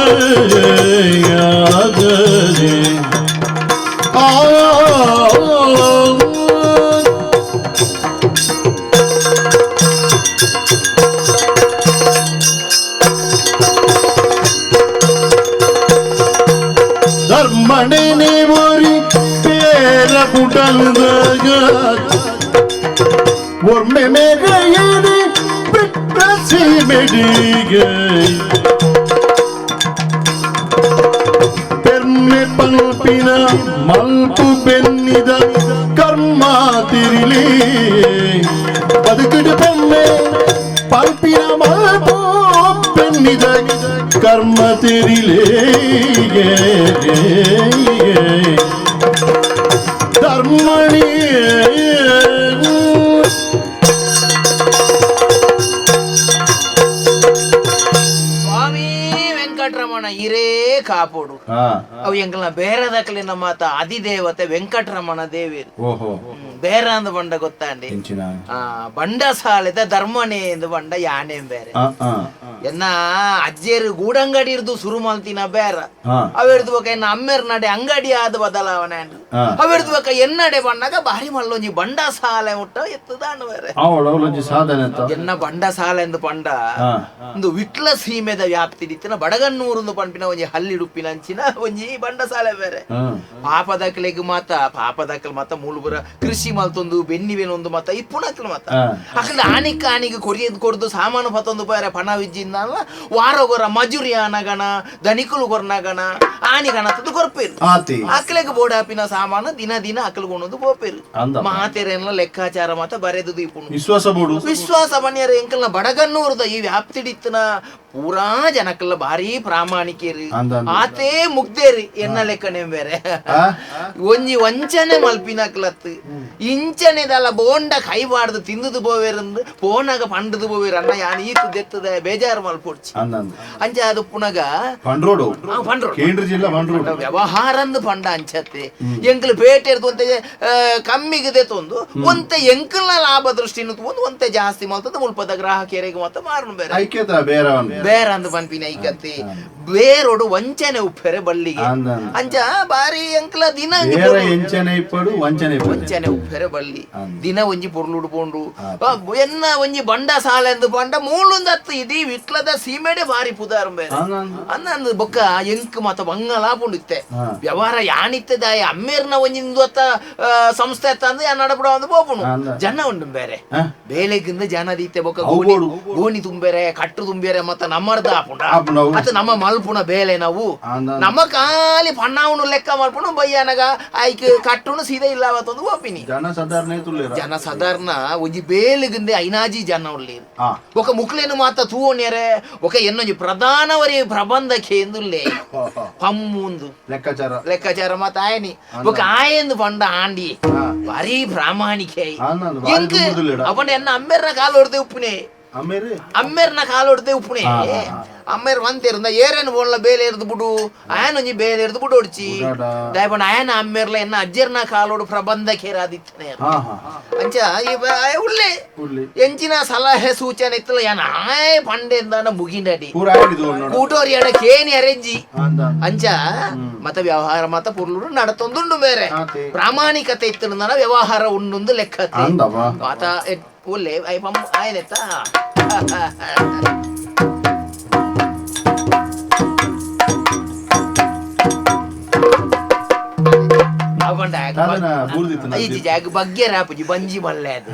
ಧರ್ಮಣಿನಿ ಬರಿ ಪೇರ ಉಡಲ್ದ ಒಮ್ಮೆ ಮೇರೆಯೇನೆ ಬಿಟ್ಟ ಸೀಮೆಡಿಗೆ ಪೆರ್ಮೆ ಪಂಪಿನ ಮಲ್ಪು ಬೆನ್ನಿದ ಕರ್ಮ ತಿರಿಲಿ ಬದುಕಿದ ಪೆಮ್ಮೆ ಪಂಪಿನ ಮಲ್ಪು ಬೆನ್ನಿದ ಕರ್ಮ ತಿರಿಲಿ ಧರ್ಮಣಿ ವೆಂಕಟರಮಣ ಹಿರೇ ಕಾಪೋಡು ಅವು ಎಂಕಲ್ನ ಬೇರೆದಕ್ಲಿನ ಮಾತ ಅಧಿದೇವತೆ ವೆಂಕಟರಮಣ ದೇವಿರು ಬೇರ ಅಂದ ಬಂಡ ಗೊತ್ತಾಂಡಿ ಬಂಡ ಸಾಲೆದ ಧರ್ಮಣೆ ಎಂದು ಬಂಡ ಯಾನೆ ಬೇರೆ ಎನ್ನ ಅಜ್ಜೇರು ಗೂಡಂಗಡಿ ಇರ್ದು ಸುರು ಮಲ್ತಿನ ಬೇರ ಅವಿರ್ದು ಬಕ ಎನ್ನ ಅಮ್ಮೇರ್ ನಡೆ ಅಂಗಡಿ ಆದ ಬದಲಾವಣೆ ಅವಿರ್ದು ಬಕ ಎನ್ನಡೆ ಬಂಡಾಗ ಬಾರಿ ಮಲ್ಲೊಂಜಿ ಬಂಡ ಸಾಲೆ ಮುಟ್ಟ ಎತ್ತದಾಣ ಬೇರೆ ಎನ್ನ ಬಂಡ ಸಾಲೆ ಎಂದು ಪಂಡ ಒಂದು ವಿಟ್ಲ ಸೀಮೆದ ವ್ಯಾಪ್ತಿ ದಿತ್ತಿನ ಬಡಗನ್ನೂರು ಪಂಪಿನ ಒಂಜಿ ಹಲ್ಲಿಡುಪ್ಪಿನಂಚಿನ ಒಂಜಿ ಬಂಡ ಸಾಲೆ ಬೇರೆ ಪಾಪದಕ್ಲೆಗ್ ಮಾತ ಮೂಲಬುರ ಕೃಷಿ ಮಲ್ತೊಂದು ಬೆನ್ನಿವೆನೊಂದು ಮತ ಇಪ್ಪುಣಕ್ಲು ಮತ ಅಕಲ್ ಆನಿಗೆ ಕೊರಿಯದ್ ಸಾಮಾನು ಪತ್ತೊಂದು ಬೇರೆ ಪಣ ವಿಜ್ಜಿಂದ ವಾರಗೊರ ಮಜುರಿ ಅನಗಣ ಧನಿಕುಲು ಗೊರ್ನಗಣ ಆನಿಗಣ ತದ್ದು ಕೊರ್ಪೇರು ಅಕ್ಲೆಗ್ ಬೋಡಾಪಿನ ಸಾಮಾನು ದಿನ ಅಕಲ್ಗೊಂಡು ಬೋಪೇರು ಮಾತೆರೆಲ್ಲ ಲೆಕ್ಕಾಚಾರ ಮತ ಬರೆದು ಇಪ್ಪುಣು ವಿಶ್ವಾಸ ಬನ್ನಿಯರ ಎಂಕಲ್ನ ಬಡಗನ್ನೂರದ ಈ ವ್ಯಾಪ್ತಿಡಿತ್ತನ ಪೂರಾ ಜನಕ್ಕಲ್ಲ ಭಾರಿ ಪ್ರಾಮಾಣಿಕೇರಿ ಆತೇ ಮುಗ್ದೇರಿ ಎನ್ನ ಲೆಕ್ಕನೆ ಬೇರೆ ಒಂಜಿ ವಂಚನೆ ಮಲ್ಪಿನಕ್ಲತ್ ಇಂಚನೆದಲ್ಲ ಬೋಂಡ ಕೈಬಾರ್ದು ತಿಂದುದು ಬೋವೇರಂದು ಪೋನಾಗ ಪಂಡದು ಬೋವೇರ ಅನ್ನ ಯಾನ್ ಈತು ದೆತ್ತದ ಬೇಜಾರು ಮಲ್ಪೊಡ್ಚಿ ಅಂಚ ಅದು ಪುನಗ ವ್ಯವಹಾರಂದು ಪಂಡ ಅಂಚತ್ತೆ ಎಂಕಲ್ ಬೇಟೆ ಒಂತೆ ಕಮ್ಮಿಗೆ ದೆತ್ತೊಂದು ಒಂತೆ ಎಂಕಲ್ನ ಲಾಭ ದೃಷ್ಟಿನ ಒಂದು ಒಂತೆ ಜಾಸ್ತಿ ಮಲ್ತದ ಮುಲ್ಪದ ಗ್ರಾಹಕರಿಗೆ ಮತ್ತ ಮಾರನು ಬೇರೆ ಬೇರ ಅಂದ ಪನ್ಪಿನ ಐಕತ್ತೆ ಬೇರೋಡು ವಂಚನೆ ಉಪ್ಪೆರೆ ಬಳ್ಳಿಗೆ ಅಂಚ ಬಾರಿ ಎಂಕ್ಲ ದಿನ ವಂಚನೆ ಉಪ್ಪೆರೆ ಬಳ್ಳಿ ದಿನ ಒಂಜಿ ಪೊರ್ಲುಡು ಪೋಂಡು ಎನ್ನ ಒಂಜಿ ಬಂಡ ಸಾಲ ಎಂದು ಪಂಡ ಮೂಲೊಂದತ್ತು ಇಡೀ ವಿಟ್ಲದ ಸೀಮೆಡೆ ಬಾರಿ ಪುದಾರು ಬೇರೆ ಅಂದ ಬೊಕ್ಕ ಎಂಕ್ ಮತ ಬಂಗಲ ಪುಂಡಿತ್ತೆ ವ್ಯವಹಾರ ಯಾನಿತ್ತದ ಅಮ್ಮೇರ್ನ ಒಂಜಿ ಸಂಸ್ಥೆ ತಂದು ನಡಪಡ ಒಂದು ಬೋಪುಣು ಜನ ಉಂಡು ಬೇರೆ ಬೇಲೆಗಿಂದ ಜನ ದೀತೆ ಬೊಕ್ಕ ಗೋಣಿ ತುಂಬೇರೆ ಕಟ್ಟು ತುಂಬೇರೆ ಮತ್ತ ನಮ್ಮರ್ದ ಆಪುಂಡ ಅತ ನಮ್ಮ ಮಲ್ಪುಣ ಬೇಲೆ ನಾವು ನಮ್ಮ ಖಾಲಿ ಪಣ್ಣಾವನು ಲೆಕ್ಕ ಮಲ್ಪುಣ ಬಯ್ಯನಗ ಆಯ್ಕೆ ಕಟ್ಟುನು ಸೀದಾ ಇಲ್ಲ ಅವತ್ತೊಂದು ಓಪಿನಿ ಜನ ಸಾಧಾರಣ ಒಂಜಿ ಬೇಲೆಗಿಂದ ಐನಾಜಿ ಜನ ಉಳ್ಳಿ ఒక ముక్లేను మాత తూనేరే ఒక ఎన్నొంజి ప్రధానవరి ప్రబంధకి ఎందులే పమ్ముందు లెక్కచార మాత ఆయని ఒక ఆయందు పండ ఆండి వరి ప్రామాణికే ఇంక అప్పుడు ఎన్న అమ్మెర్న కాలు ಹೊಡೆದೆ ಉಪ್ಪುನೆ ಅಮ್ಮೇರ್ನ ಕಾಲು ಹೊಡೆದೆ ಉಪ್ಪುನೆ ಅಮ್ಮೇರ್ ಒಂತಿರುಂದ ಏರೇನು ಬೋನ್ಲ ಬೇಲೆ ಇರ್ದು ಬಿಡು ಆಯನ ಒಂಜಿ ಬೇಲೆ ಇರ್ದು ಬಿಡು ಹೊಡ್ಚಿ ದಯಪಂಡ ಆಯನ ಅಮ್ಮೇರ್ಲ ಎನ್ನ ಅಜ್ಜರ್ನ ಕಾಲೋಡು ಪ್ರಬಂಧಕೇರಾದಿತ್ತನೆ ಅಂಚ ಉಳ್ಳೆ ಎಂಚಿನ ಸಲಹೆ ಸೂಚನೆ ಇತ್ತಲ್ಲ ಯಾನ ಆಯ್ ಪಂಡೆಂದ ಮುಗಿಂಡಡಿ ಕೂಟೋರಿ ಅಡ ಕೇನಿ ಅರೆಂಜಿ ಅಂಚ ಮತ ವ್ಯವಹಾರ ಮತ ಪುರ್ಲು ನಡತೊಂದುಂಡು ಬೇರೆ ಪ್ರಾಮಾಣಿಕತೆ ಇತ್ತನ ವ್ಯವಹಾರ ಉಂಡು ಲೆಕ್ಕತೆ ಆತ ಒಳ್ಳೆ ಆಯ್ನೆತ್ತ ಬಗ್ಗೆ ರಾಪುಜಿ ಬಂಜಿ ಮಲ್ಲೆ ಅದು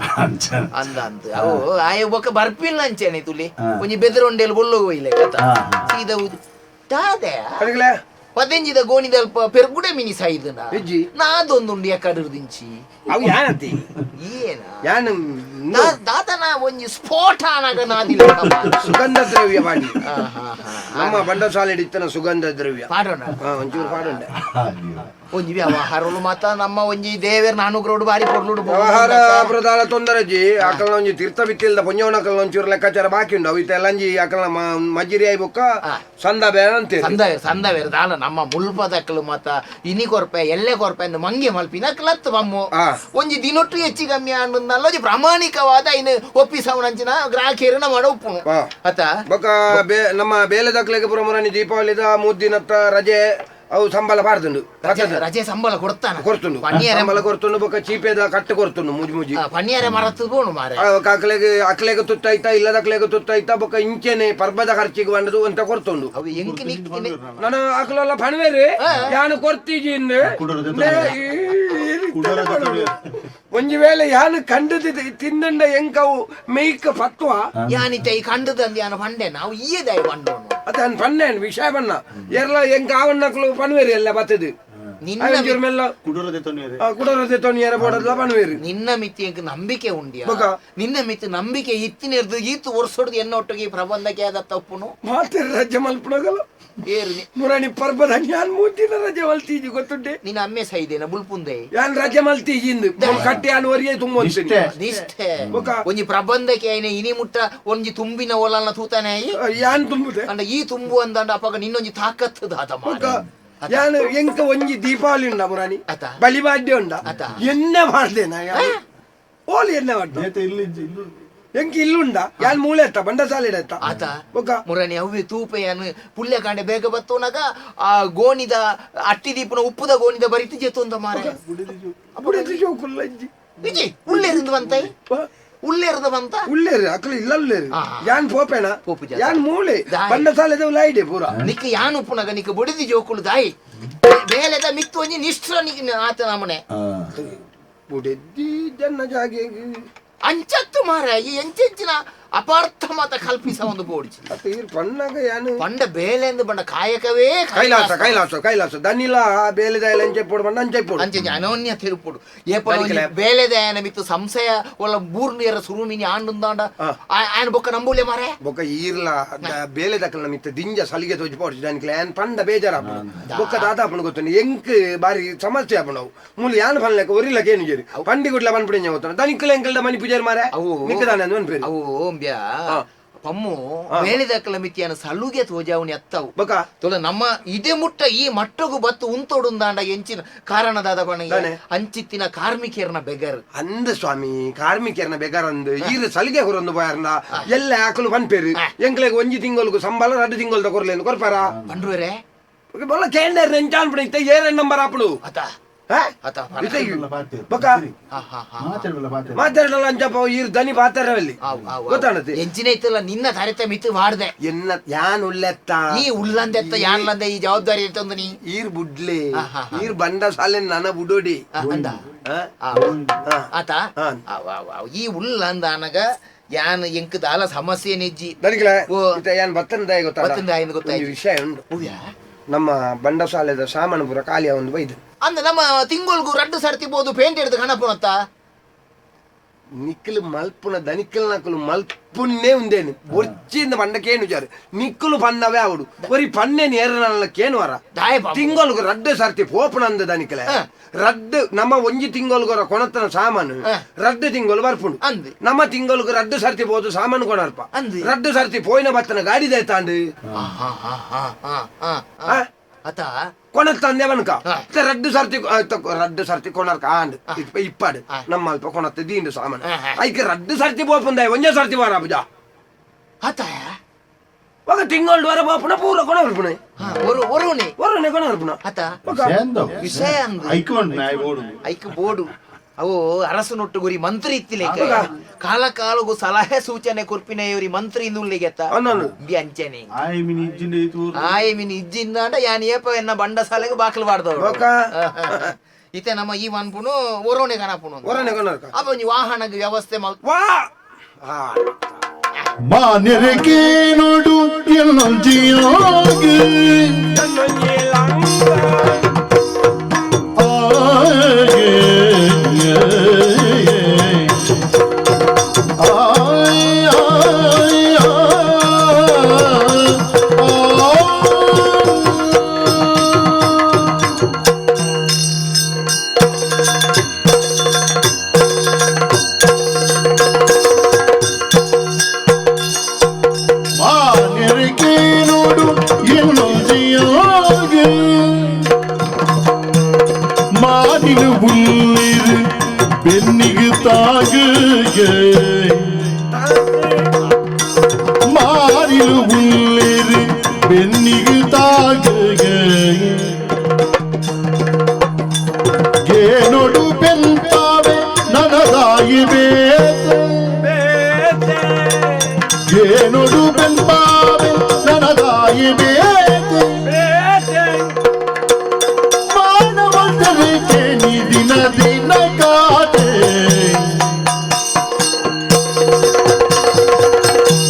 ಅಂದ ಅಂತ ಅವು ಆಯ ಒಕ್ಕ ಬರ್ಪಿಲ್ಲ ಅಂಚೆನೆ ತುಲಿ ಒಂಜಿ ಬೆದರೊಂಡೆಲ್ ಬೊಲ್ಲು ಹೋಯ್ಲೆ ಕಥ ಸೀದಾ ತಾದೆ ಪದೆಂಜಿದ ಗೋಣಿದಲ್ಪ ಪೆರ್ಗುಡೆ ಮಿನಿ ಸಾಯಿದನ ನಾದೊಂದುಂಡು ಯಾಕಡಿರ್ದಿಂಚಿ ಅವು ಯಾನತಿ ಏನ ಯಾನ ದಾತನ ಒಂಜಿ ಸ್ಫೋಟನಾಗ ನಾದಿಲ್ಲ ಸುಗಂಧ ದ್ರವ್ಯ ಮಾಡಿ ನಮ್ಮ ಬಂಡಸಾಲೆ ಇತ್ತನ ಸುಗಂಧ ದ್ರವ್ಯ ಪಾಡೋಣ ಒಂಚೂರು ಪಾಡುಂಡೆ ಒಂಜಿ ವ್ಯವಹಾರಗಳು ಮಾತ ನಮ್ಮ ಒಂಜಿ ದೇವೇರ್ನ ಅನುಗ್ರಹ ಬಾರಿ ಕೊಡ್ಲುಡು ವ್ಯವಹಾರ ಪ್ರಧಾನ ತೊಂದರೆಜಿ ಆಕಲ್ನ ಒಂಜಿ ತೀರ್ಥ ಬಿತ್ತಿಲ್ದ ಪೊಂಜವನಕಲ್ನ ಒಂಚೂರು ಲೆಕ್ಕಾಚಾರ ಬಾಕಿ ಉಂಡು ಅವಿತ ಎಲ್ಲಂಜಿ ಆಕಲ್ನ ಮಜ್ಜಿರಿ ಆಯ್ ಬೊಕ್ಕ ಸಂದ ಬೇಡ ಅಂತೇಳಿ ಸಂದವೇರ್ ದಾಲ ನಮ್ಮ ಮುಲ್ಪದಕ್ಕಲು ಮತ್ತ ಇನಿ ಕೊರ್ಪೆ ಎಲ್ಲೆ ಕೊರ್ಪೆ ಎಂದು ಮಂಗೆ ಮಲ್ಪಿನ ಕ್ಲತ್ ಮಮ್ಮು ಒಂಜಿ ದಿನೊಟ್ಟು ಹೆಚ್ಚಿ ಕಮ್ಮಿ ಅನ್ನಲ್ಲ ಒಂಜಿ ಪ್ರಾಮಾಣಿಕವಾದ ಇನ್ನು ಒಪ್ಪಿಸವನಂಚಿನ ಗ್ರಾಹಕೇರನ ಮಾಡ ಉಪ್ಪು ಆತ ಬೊಕ್ಕ ನಮ್ಮ ಬೇಲೆ ದಕ್ಲೆಗೆ ಪುರಮುರಾನಿ ದೀಪಾವಳಿದ 3 ದಿನತ್ತ ರಜೆ ಅವು ಸಂಬಳ ಬಾರ್ದುಂಡು ರಜೆ ಸಂಬಳ ಕೊಡ್ತಾನ ಕೊರ್ತುಂಡು ಸಂಬಳ ಕೊರ್ತುಂಡು ಬೊಕ್ಕ ಚೀಪೆದ ಕಟ್ಟು ಕೊರ್ತುಂಡು ಮುಜಿ ಪನ್ನಿಯರೆ ಮರತ್ತು ಬೋಣು ಮಾರೆ ಅಕ್ಲೆಗೆ ತುತ್ತಾಯ್ತಾ ಇಲ್ಲದ ಅಕ್ಲೆಗೆ ತುತ್ತಾಯ್ತಾ ಬೊಕ್ಕ ಇಂಚೆನೆ ಪರ್ಬದ ಖರ್ಚಿಗೆ ಬಂದದು ಅಂತ ಕೊರ್ತುಂಡು ಅವು ಎಂಕಿ ನಾನು ಅಕ್ಲೆಲ್ಲ ಪಣವೇರಿ ಯಾನು ಕೊರ್ತೀಜಿ ಒಂಜಿ ವೇಳೆ ಯಾನು ಕಂಡದ ತಿಂದಂಡ ಎಂಕವು ಮೇಯ್ಕ ಪತ್ವ ಯಾನಿತ ಈ ಕಂಡದಂದು ಯಾನು ಪಂಡೆ ನಾವು ಈಯದಾಯಿ ಪಂಡೋನು ಅದೇನು ಪನ್ನೇನು ವಿಷಯ ಬಣ್ಣ ಎಲ್ಲ ಎಂಕ ಆವಣ್ಣಕ್ಲು ಪಣವೇರಿ ಎಲ್ಲ ಬತ್ತದು ಕುಡರದೆ ತೊನಿಯರ ಬೋಡಲ್ಲ ಪಣವೇರಿ ನಿನ್ನ ಮಿತಿ ನಂಬಿಕೆ ಉಂಡಿಯ ನಿನ್ನ ಮಿತಿ ನಂಬಿಕೆ ಇತ್ತಿನಿರ್ದು ಈತು ವರ್ಷೊಡ್ದು ಎನ್ನೊಟ್ಟಿಗೆ ಪ್ರಬಂಧಕ್ಕೆ ಆದ ತಪ್ಪುನು ಮಾತೆ ರಜೆ ಮಲ್ಪಣಗಲ್ಲ ಏರ್ನಿ ಮುರಾಣಿ ಪರ್ಬದ ಯಾನ್ 3 ದಿನ ರಜೆ ಮಲ್ತೀಜಿ ಗೊತ್ತುಂಟೆ ನಿನ್ನ ಅಮ್ಮೆ ಸೈದೇನ ಬುಲ್ಪುಂದೆ ಯಾನ್ ರಜೆ ಮಲ್ತೀಜಿ ಇಂದು ಕಟ್ಟಿ ಯಾನ್ ವರಿಯೇ ತುಂಬ ನಿಷ್ಠೆ ಒಂಜಿ ಪ್ರಬಂಧಕ್ಕೆ ಐನೆ ಇನಿ ಮುಟ್ಟ ಒಂಜಿ ತುಂಬಿನ ಒಲನ್ನ ತೂತಾನೆ ಯಾನ್ ತುಂಬುದೆ ಅಂಡ ಈ ತುಂಬು ಅಂದಂಡ ಅಪ್ಪಗ ನಿನ್ನೊಂಜಿ ತಾಕತ್ತು ದಾತ ಯಾನು ಎಂಕ ಒಂಜಿ ದೀಪಾವಳಿ ಉಂಡ ಮುರಾಣಿ ಬಲಿಬಾಡ್ಯ ಉಂಡ ಎನ್ನ ಮಾಡ್ದೇನ ಓಲಿ ಎನ್ನ ಮಾಡ್ದೆ ಎಂಕಿ ಇಲ್ಲುಂಡ ಯಾನ್ ಮೂಳೆ ಎತ್ತ ಬಂಡಸಾಲೆ ಎತ್ತ ಆತ ಮುರಾಣಿ ಅವ್ವಿ ತೂಪೆಯನ್ನು ಪುಲ್ಯ ಕಾಂಡೆ ಬೇಗ ಬತ್ತೋನಾಗ ಆ ಗೋಣಿದ ಅಟ್ಟಿ ದೀಪನ ಉಪ್ಪುದ ಗೋಣಿದ ಬರಿತಿ ಜೆತ್ತು ಅಂತ ಮಾರ ವಿಜಿ ಉಳ್ಳೇರಿಂದ ಬಂತೈ ಉಳ್ಳೇರದ ಬಂತ ಉಳ್ಳೇರಿ ಅಕ್ಲು ಇಲ್ಲಲ್ಲೇರಿ ಯಾನ್ ಪೋಪೇನ ಯಾನ್ ಮೂಳೆ ಬಂಡಸಾಲೆದ ಲೈಡೆ ಪೂರ ನಿಕ್ಕ ಯಾನ್ ಉಪ್ಪುನಾಗ ನಿಕ್ಕ ಬುಡಿದಿ ಜೋಕುಳು ದಾಯಿ ಬೇಲೆದ ಮಿತ್ತು ಒಂಜಿ ನಿಷ್ಠ ನಿಕ್ ಆತ ನಮನೆ ಬುಡೆದ್ದಿ ಜನ್ನ ಜಾಗೆ ಅಂಚತ್ತು ಮಾರ ಈ ಎಂಚಿನ ಅಪಾರ್ಥ ಮತ ಕಲ್ಪಿಸ ಒಂದು ಬೋಡಿಸಿ ಪಂಡ ಬೇಲೆ ಎಂದು ಬಂಡ ಕಾಯಕವೇ ಕೈಲಾಸ ದನಿಲ ಬೇಲೆದ ಅಂಚೆ ಪೋಡು ಅಂಚೆ ಪೋಡು ಅಂಚೆ ಅನೋನ್ಯ ತಿರುಪುಡು ಬೇಲೆದಯನ ಮಿತ್ತು ಸಂಶಯ ಒಲ್ಲ ಬೂರ್ನಿಯರ ಸುರುಮಿನಿ ಆಂಡುಂದಾಂಡ ಆಯನ ಬೊಕ್ಕ ನಂಬುಲೆ ಮಾರೆ ಬೊಕ್ಕ ಈರ್ಲ ಬೇಲೆ ದಕ್ಕಲ ಮಿತ್ತ ದಿಂಜ ಸಲಿಗೆ ತೋಜಿ ಪೋಡ್ಸಿ ದನಿಕ್ಲ ಯಾನ್ ಪಂಡ ಬೇಜಾರ ಬೊಕ್ಕ ದಾದಾಪನ ಗೊತ್ತುಂಡು ಎಂಕ್ ಬಾರಿ ಸಮಸ್ಯೆ ಆಪಣವು ಮೂಲ ಯಾನ್ ಪನ್ಲೆಕ ಒರಿಲಕ ಏನು ಜೇರಿ ಪಂಡಿ ಗುಡ್ಲ ಪನ್ಪುಡಿ ಗೊತ್ತಾನ ದನಿಕ್ಲ ಎಂಕಲ್ದ ಮನಿ ಪೂಜಾರಿ ಮಾರೆ ಮಿಕ್ಕದಾನೆ ಅಂದ್ ಮನ್ಪೇರಿ ಅವು ಪಮ್ಮು ಬೇಳಿದಕ್ಕಲ ಮಿತಿಯನ್ನು ಸಲುಗೆ ತೋಜಾವಣಿ ಅತ್ತವು ತೊಲ ನಮ್ಮ ಇದೇ ಮುಟ್ಟ ಈ ಮಟ್ಟಗೂ ಬತ್ತು ಉಂತೋಡುಂದಾಂಡ ಎಂಚಿನ ಕಾರಣದಾದ ಬಣ ಅಂಚಿತ್ತಿನ ಕಾರ್ಮಿಕರನ ಬೆಗರ್ ಅಂದ ಸ್ವಾಮಿ ಕಾರ್ಮಿಕರನ ಬೆಗರ್ ಅಂದ್ ಈರು ಸಲಿಗೆ ಹೊರೊಂದು ಬಾರ್ನ ಎಲ್ಲ ಆಕಲು ಪನ್ಪೇರು ಎಂಕ್ಲೆಗೆ ಒಂಜಿ ತಿಂಗಳಿಗೆ ಸಂಬಳ 2 ತಿಂಗಳು ಕೊರ್ಲೇನು ಕೊರ್ಪಾರ ಪಂಡ್ರೆ ಬೊಲ್ಲ ಕೇಂದ್ರ ನೆಂಚಾನ್ ಪುಣ ಇತ್ತ ಏರ ನಂಬರ್ ಆಪಳು ಅತ ಮಾತಾಡಲ್ಲ ಅಂಚಪ್ಪ ಈರ್ ದನಿ ಪಾತಾರಲ್ಲಿ ಗೊತ್ತಾಣತಿ ಎಂಚಿನ ಇತ್ತಲ್ಲ ನಿನ್ನ ತರೆತ ಮಿತ್ತು ಮಾಡ್ದೆ ಎನ್ನ ಯಾನ್ ಉಳ್ಳೆತ್ತ ಈ ಉಳ್ಳಂದೆತ್ತ ಯಾನ್ಲಂದೆ ಈ ಜವಾಬ್ದಾರಿ ಇರ್ತಂದು ನೀ ಈರ್ ಬುಡ್ಲೆ ಈರ್ ಬಂಡ ಸಾಲೆ ನನ್ನ ಬುಡೋಡಿ ಅಂದ ಆತ ಈ ಉಳ್ಳಂದ ಅನಗ ಯಾನ್ ಎಂಕ್ ದಾಲ ಸಮಸ್ಯೆ ನೆಜ್ಜಿ ದನಿಕ್ಲ ಯಾನ್ ಬತ್ತನದಾಯ ಗೊತ್ತಾಗ ವಿಷಯ ಉಂಟು ನಮ್ಮ ಬಂಡಸಾಲೆದ ಸಾಮಾನುಪುರ ಕಾಲಿಯ ಒಂದು ಬೈದು ಅಂದ ನಮ್ಮ ತಿಂಗೊಳ್ಗೂ 2 ಸರ್ತಿಬೋದು ಪೇಂಟ್ ಹಿಡಿದು ಕಣಪುಣತ್ತ ನಿಕ್ಕಲು ಮಲ್ಪುನ ದನಿಕ್ಕಲ್ ನಕ್ಕಲು ಮಲ್ಪುನ್ನೇ ಉಂದೇನು ಒರ್ಚಿಂದ ಪಂಡಕೇನು ಜಾರು ನಿಕ್ಕಲು ಪಂಡವೇ ಅವಡು ಒರಿ ಪನ್ನೆ ನೇರನಲ್ಲಕ್ಕೇನು ವರ ತಿಂಗೊಲ್ಗು 2 ಸರ್ತಿ ಪೋಪುನಂದ ದನಿಕ್ಕಲೆ 2 ನಮ್ಮ ಒಂಜಿ ತಿಂಗೊಲ್ಗೊರ ಕೊಣತನ ಸಾಮಾನು 2 ತಿಂಗಳು ಬರ್ಪುಂಡು ನಮ್ಮ ತಿಂಗೊಲ್ಗು 2 ಸರ್ತಿ ಬೋದು ಸಾಮಾನು ಕೊಣರ್ಪ 2 ಸರ್ತಿ ಪೋಯಿನ ಬತ್ತನ ಗಾಡಿ ದೈತಾಂಡು ಅತ ಕೊಣತ್ತಂದೆ ಬನ್ಕ 2 ಸರ್ತಿ ಕೊಣರ್ಕ ಆಂಡ್ ಇಪ್ಪಾಡು ನಮ್ಮ ಅಲ್ಪ ಕೊಣತ್ತ ದೀಂಡು ಸಾಮಾನು ಐಕೆ 2 ಸರ್ತಿ ಪೋಪುಂದಾಯ ಒಂಜೆ ಸರ್ತಿ ವಾರ ಬುಜ ಅತ ఒక తింగోళ్ళు వర పోపున పూర కొన వరపున వరునే కొన వరపున అత విషయ ಐಕ್ ಬೋಡು ಅವು ಅರಸನೊಟ್ಟು ಗುರಿ ಮಂತ್ರಿ ಇತ್ತಿಲೇಕ ಕಾಲ ಕಾಲಗೂ ಸಲಹೆ ಸೂಚನೆ ಕೊರ್ಪಿನ ಇವ್ರಿ ಮಂತ್ರಿ ಇಂದುಲ್ಲಿಗೆತ್ತ ಅಂಚನೆ ಆಯಮಿನ ಇಜ್ಜಿಂದ ಯಾನ್ ಏಪ ಎನ್ನ ಬಂಡ ಸಾಲೆಗೆ ಬಾಕಲು ಬಾಡ್ದವ್ರು ಇತ್ತೆ ನಮ್ಮ ಈ ಅನ್ಪುನು ಒರೋನೆ ಕನಪುನು ಅಪ್ಪ ಒಂಜಿ ವಾಹನಗೆ ವ್ಯವಸ್ಥೆ ಮಾನ್ಯರಿಗೆ ನೋಡು ಎಲ್ಲೊಂಜಿಯೋಗಿ ಆ மானில் உள்ளிரு பெண்ணிகு தாங்குக மானில் உள்ளிரு பெண்ணிகு தாங்குக ಏನೊಡು ಬೆಂತಾವೆ ನನದಾಯಿ ಬೇತೆ ಏನೊಡು ಬೆಂತಾವೆ ನನದಾಯಿ ಬೇತೆ ಮಾನವಂತರಿಗೆ ನೀ ದಿನ ದಿನ ಕಾತೆ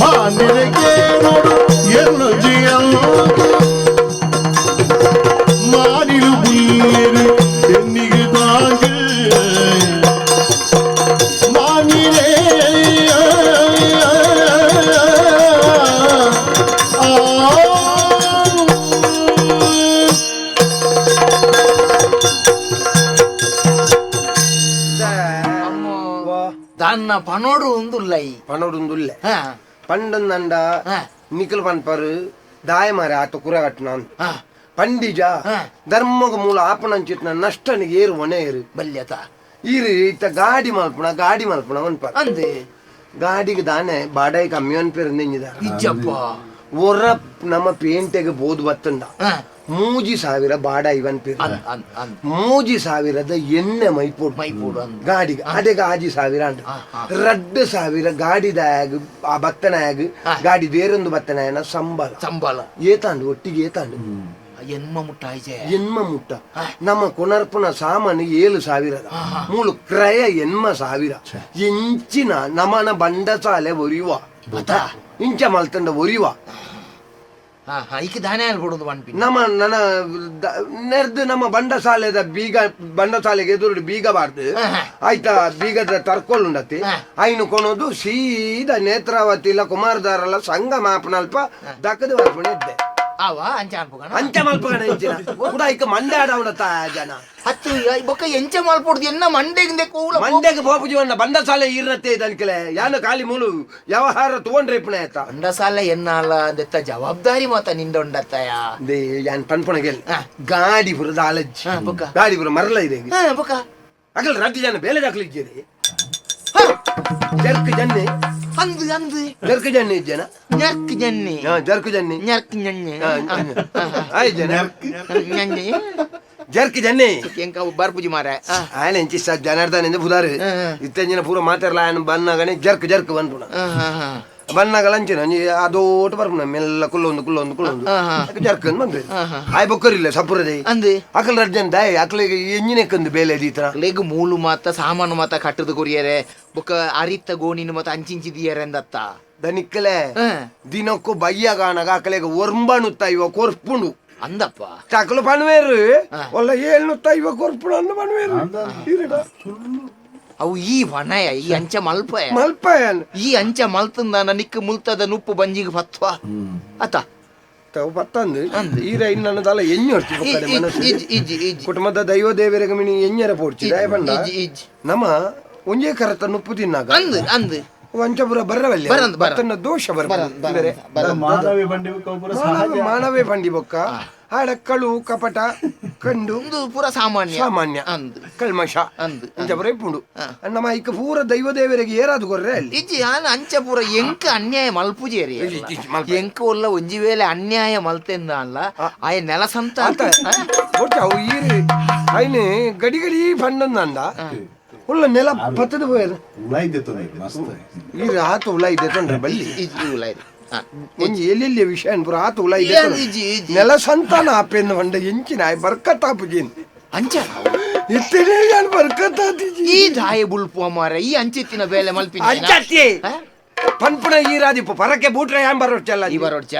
ಮಾನಿರಗೆ ನೋಡು ಎನ್ನು ಜಿಯಲ್ಲು ಮಾನಿಲು ಬುಲ್ಲಿರು பெண்ணிகு தாங்கு மானிலே దాన్న పనోడు ఉందుల్లై పనోడుందుల్లే పండుందండ నిఖిల్ పన్పరు దాయమారి ఆత కూర కట్టినాను ಪಂಡಿಜ ಧರ್ಮಗ ಮೂಲ ಆಪಣಂಚಿತ್ನ ನಷ್ಟನಿಗೆ ಏರು ಹೊಣೆ ಏರು ಬಲ್ಯತ ಈರು ಇತ್ತ ಗಾಡಿ ಮಲ್ಪಣ ಅನ್ಪ ಅಂದೆ ಗಾಡಿಗೆ ದಾನೆ ಬಾಡಾಯಿ ಕಮ್ಮಿ ಅನ್ಪೇರು ನೆಂಜಿದಾರ ಇಜ್ಜಪ್ಪ ಒರ ನಮ್ಮ ಪೇಂಟೆಗೆ ಬೋದು ಬತ್ತಂಡ 3000 ಬಾಡಾಯಿ ಅನ್ಪೇರು 3000 ಎಣ್ಣೆ ಮೈಪೋಡು ಗಾಡಿಗೆ ಅಡೆಗ 6000 ಅಂಡ 2,000 ಗಾಡಿದಾಗ ಆ ಬತ್ತನಾಗ ಗಾಡಿ ಬೇರೊಂದು ಬತ್ತನಾಯನ ಸಂಬಳ ಏತಾಂಡು ಒಟ್ಟಿಗೆ ಏತಾಂಡು ಎನ್ಮ ಮುಟ್ಟ ನಮ್ಮ ಕೊನರ್ಪುನ ಸಾಮಾನು 7,000 ಮೂಲು ಕ್ರಯ 8,000 ಇಂಚಿನ ನಮನ ಬಂಡಸಾಲೆ ಒರಿಯುವ ಇಂಚ ಮಲ್ತಂಡ ಒರಿಯುವ ನಮ್ಮ ನನ್ನ ನೆರ್ದು ನಮ್ಮ ಬಂಡಸಾಲೆಗೆ ಎದುರು ಬೀಗಬಾರ್ದು ಆಯ್ತಾ ಬೀಗದ ತರ್ಕೊಳ್ಳುಂಡತಿ ಐನು ಕೊನೋದು ಸೀದಾ ನೇತ್ರಾವತಿ ಇಲ್ಲ ಕುಮಾರಧಾರಲ್ಲ ಸಂಘ ಮಾಪನಲ್ಪ ದಕ್ಕದ ಬರ್ಪಣೆ ಇದ್ದೆ ಅಂಚ ಮಲ್ಪಗಣ ಕೂಡ ಈಗ ಮಂಡೆ ಆಡವಡ ಜನ ಹತ್ತು ಬೊಕ್ಕ ಎಂಚ ಮಲ್ಪೊಡ್ದು ಎನ್ನ ಮಂಡೆಗೆ ಹೋಗುಜೀವನ ಬಂಡಸಾಲೆ ಇರತ್ತೆ ಇದನ್ಕಲೆ ಯಾನು ಖಾಲಿ ಮೂಲು ವ್ಯವಹಾರ ತಗೊಂಡ್ರೆ ಪುಣ ಆಯ್ತಾ ಬಂಡಸಾಲೆ ಎನ್ನಲ್ಲ ಅದೆತ್ತ ಜವಾಬ್ದಾರಿ ಮಾತ ನಿಂದೊಂಡತ್ತಯ ದೇ ಯಾನ್ ಪನ್ಪುಣಗೆ ಗಾಡಿ ಬುರದ ಆಲಜ್ಜಿ ಗಾಡಿ ಬುರ ಮರಲ ಇದೆ ಬೊಕ್ಕ ಅಕಲ್ ರಾಜ್ಯ ಜನ ಬೇಲೆ ದಾಖಲಿದ್ದೀರಿ ಜರ್ಕ್ ಜನ್ನೆ ಅಂದು ಜರ್ಕ್ ಜನ್ನೆ ಜನ ಜರ್ಕ್ ಜನ್ನೆ ಆಯ್ ಜನ ಜರ್ಕ್ ಜನ್ನೆ ಬರ್ಪುಜಿ ಮಾರ ఆయన ఎంచి జనార్దన్ ఎందుకు బుదారు ఇత్తెంచిన పూర మాతర్లా ఆయన బన్నాగానే జర్క్ బన్పున ಬನ್ನಾಗ ಲಂಚಿನ ಅದೋಟು ಬರ್ಪುನ ಮೆಲ್ಲ ಕುಲ್ಲೊಂದು ಜರ್ಕ್ ಅಂತ ಬಂದ್ರಿ ಆಯ್ ಬೊಕ್ಕರಿಲ್ಲ ಸಪುರದೆ ಅಂದೆ ಅಕಲ್ ರಜ್ಜನ್ ದಾಯ್ ಅಕಲಿಗೆ ಎಂಜಿನೆಕ್ಕಂದು ಬೇಲೆ ದೀತರ ಲೇಗ ಮೂಲು ಮಾತ ಸಾಮಾನು ಮಾತ ಕಟ್ಟದ ಕೊರಿಯರೆ ಬೊಕ್ಕ ಅರಿತ್ತ ಗೋಣಿನ ಮಾತ ಅಂಚಿಂಚಿದಿಯರೆ ಅಂದತ್ತ ದನಿಕ್ಕಲೆ ದಿನಕ್ಕೂ ಬಯ್ಯಗಾನಗ ಅಕಲೆಗೆ ಒರ್ಂಬನುತ್ತ ಇವ ಕೊರ್ಪುಂಡು ಅಂದಪ್ಪ ಚಕಲು ಪನ್ವೇರು ಒಲ್ಲ 750 ಕೊರ್ಪುಂಡು ಅನ್ನ ಪನ್ವೇರು ಅವು ಈ ವನಯ ಈ ಅಂಚ ಮಲ್ಪಯ ಈ ಅಂಚ ಮಲ್ತಂದ ನಿಕ್ಕ ಮುಲ್ತದ ನುಪ್ಪು ಬಂಜಿಗೆ ಪತ್ವ ಅತ್ತ ಪತ್ತಂದು ಈರ ಇನ್ನದಲ್ಲ ಎಣ್ಣೆ ಕುಟುಂಬದ ದೈವ ದೇವರಿಗೆ ಮಿನಿ ಎಣ್ಣೆರ ಪೋಡ್ಚಿ ಬಂದ ನಮ್ಮ ಒಂಜೇ ಕರತ ನುಪ್ಪು ತಿನ್ನಾಗ ಅಂದು ವಂಚಪುರ ಬರವಲ್ಲ ಬತ್ತನ್ನ ದೋಷ ಮಾನವೇ ಬಂಡಿ ಬೊಕ್ಕ ಆಡ ಕಳು ಕಪಟ ಕಂಡು ಪೂರ ಸಾಮಾನ್ಯ ಕಲ್ಮಶ ಅಂಚಪುರ ಇಪ್ಪುಂಡು ನಮ್ಮ ಇಕ್ಕ ಪೂರ ದೈವ ದೇವರಿಗೆ ಏರಾದು ಕೊರ್ರೆ ಅಲ್ಲಿ ಇಜ್ಜಿ ಅಂಚ ಪೂರ ಎಂಕ ಅನ್ಯಾಯ ಮಲ್ಪುಜೇರಿ ಎಂಕ ಒಲ್ಲ ಒಂಜಿ ವೇಳೆ ಅನ್ಯಾಯ ಮಲ್ತೆಂದ ಅಲ್ಲ ಆಯ ನೆಲಸಂತ ಅವು ಈರು ಆಯ್ನೆ ಗಡಿ ಪಂಡಂದ ಉಳ್ಳ ನೆಲ ಪತ್ತದ ಹೋಯದು ಈ ಆತ ಉಳ ಇದೆ ತೊಂದ್ರೆ ಬಲ್ಲಿ ಒಂಜಿ ಎಲ್ಲೆಲ್ಲಿ ವಿಷಯ ಪುರ ಆತ ಉಳ ಇದೆ ನೆಲ ಸಂತಾನ ಆಪೆಂದು ಬಂಡ ಎಂಚಿನ ಬರ್ಕತ್ತಾಪುಜೇನು ಅಂಚ ಇತ್ತನೇ ನಾನು ಬರ್ಕತ್ತಾತಿ ಈ ದಾಯ ಬುಲ್ಪುವ ಮಾರ ಈ ಅಂಚೆತ್ತಿನ ಬೇಲೆ ಮಲ್ಪಿ ಅಂಚತ್ತಿ ಪನ್ಪುಣ ಈರಾದಿಪ್ಪು ಪರಕ್ಕೆ ಬೂಟ್ರೆ ಯಾನ್ ಬರೋಡ್ಚಲ್ಲ ಈ ಬರೋಡ್ಚ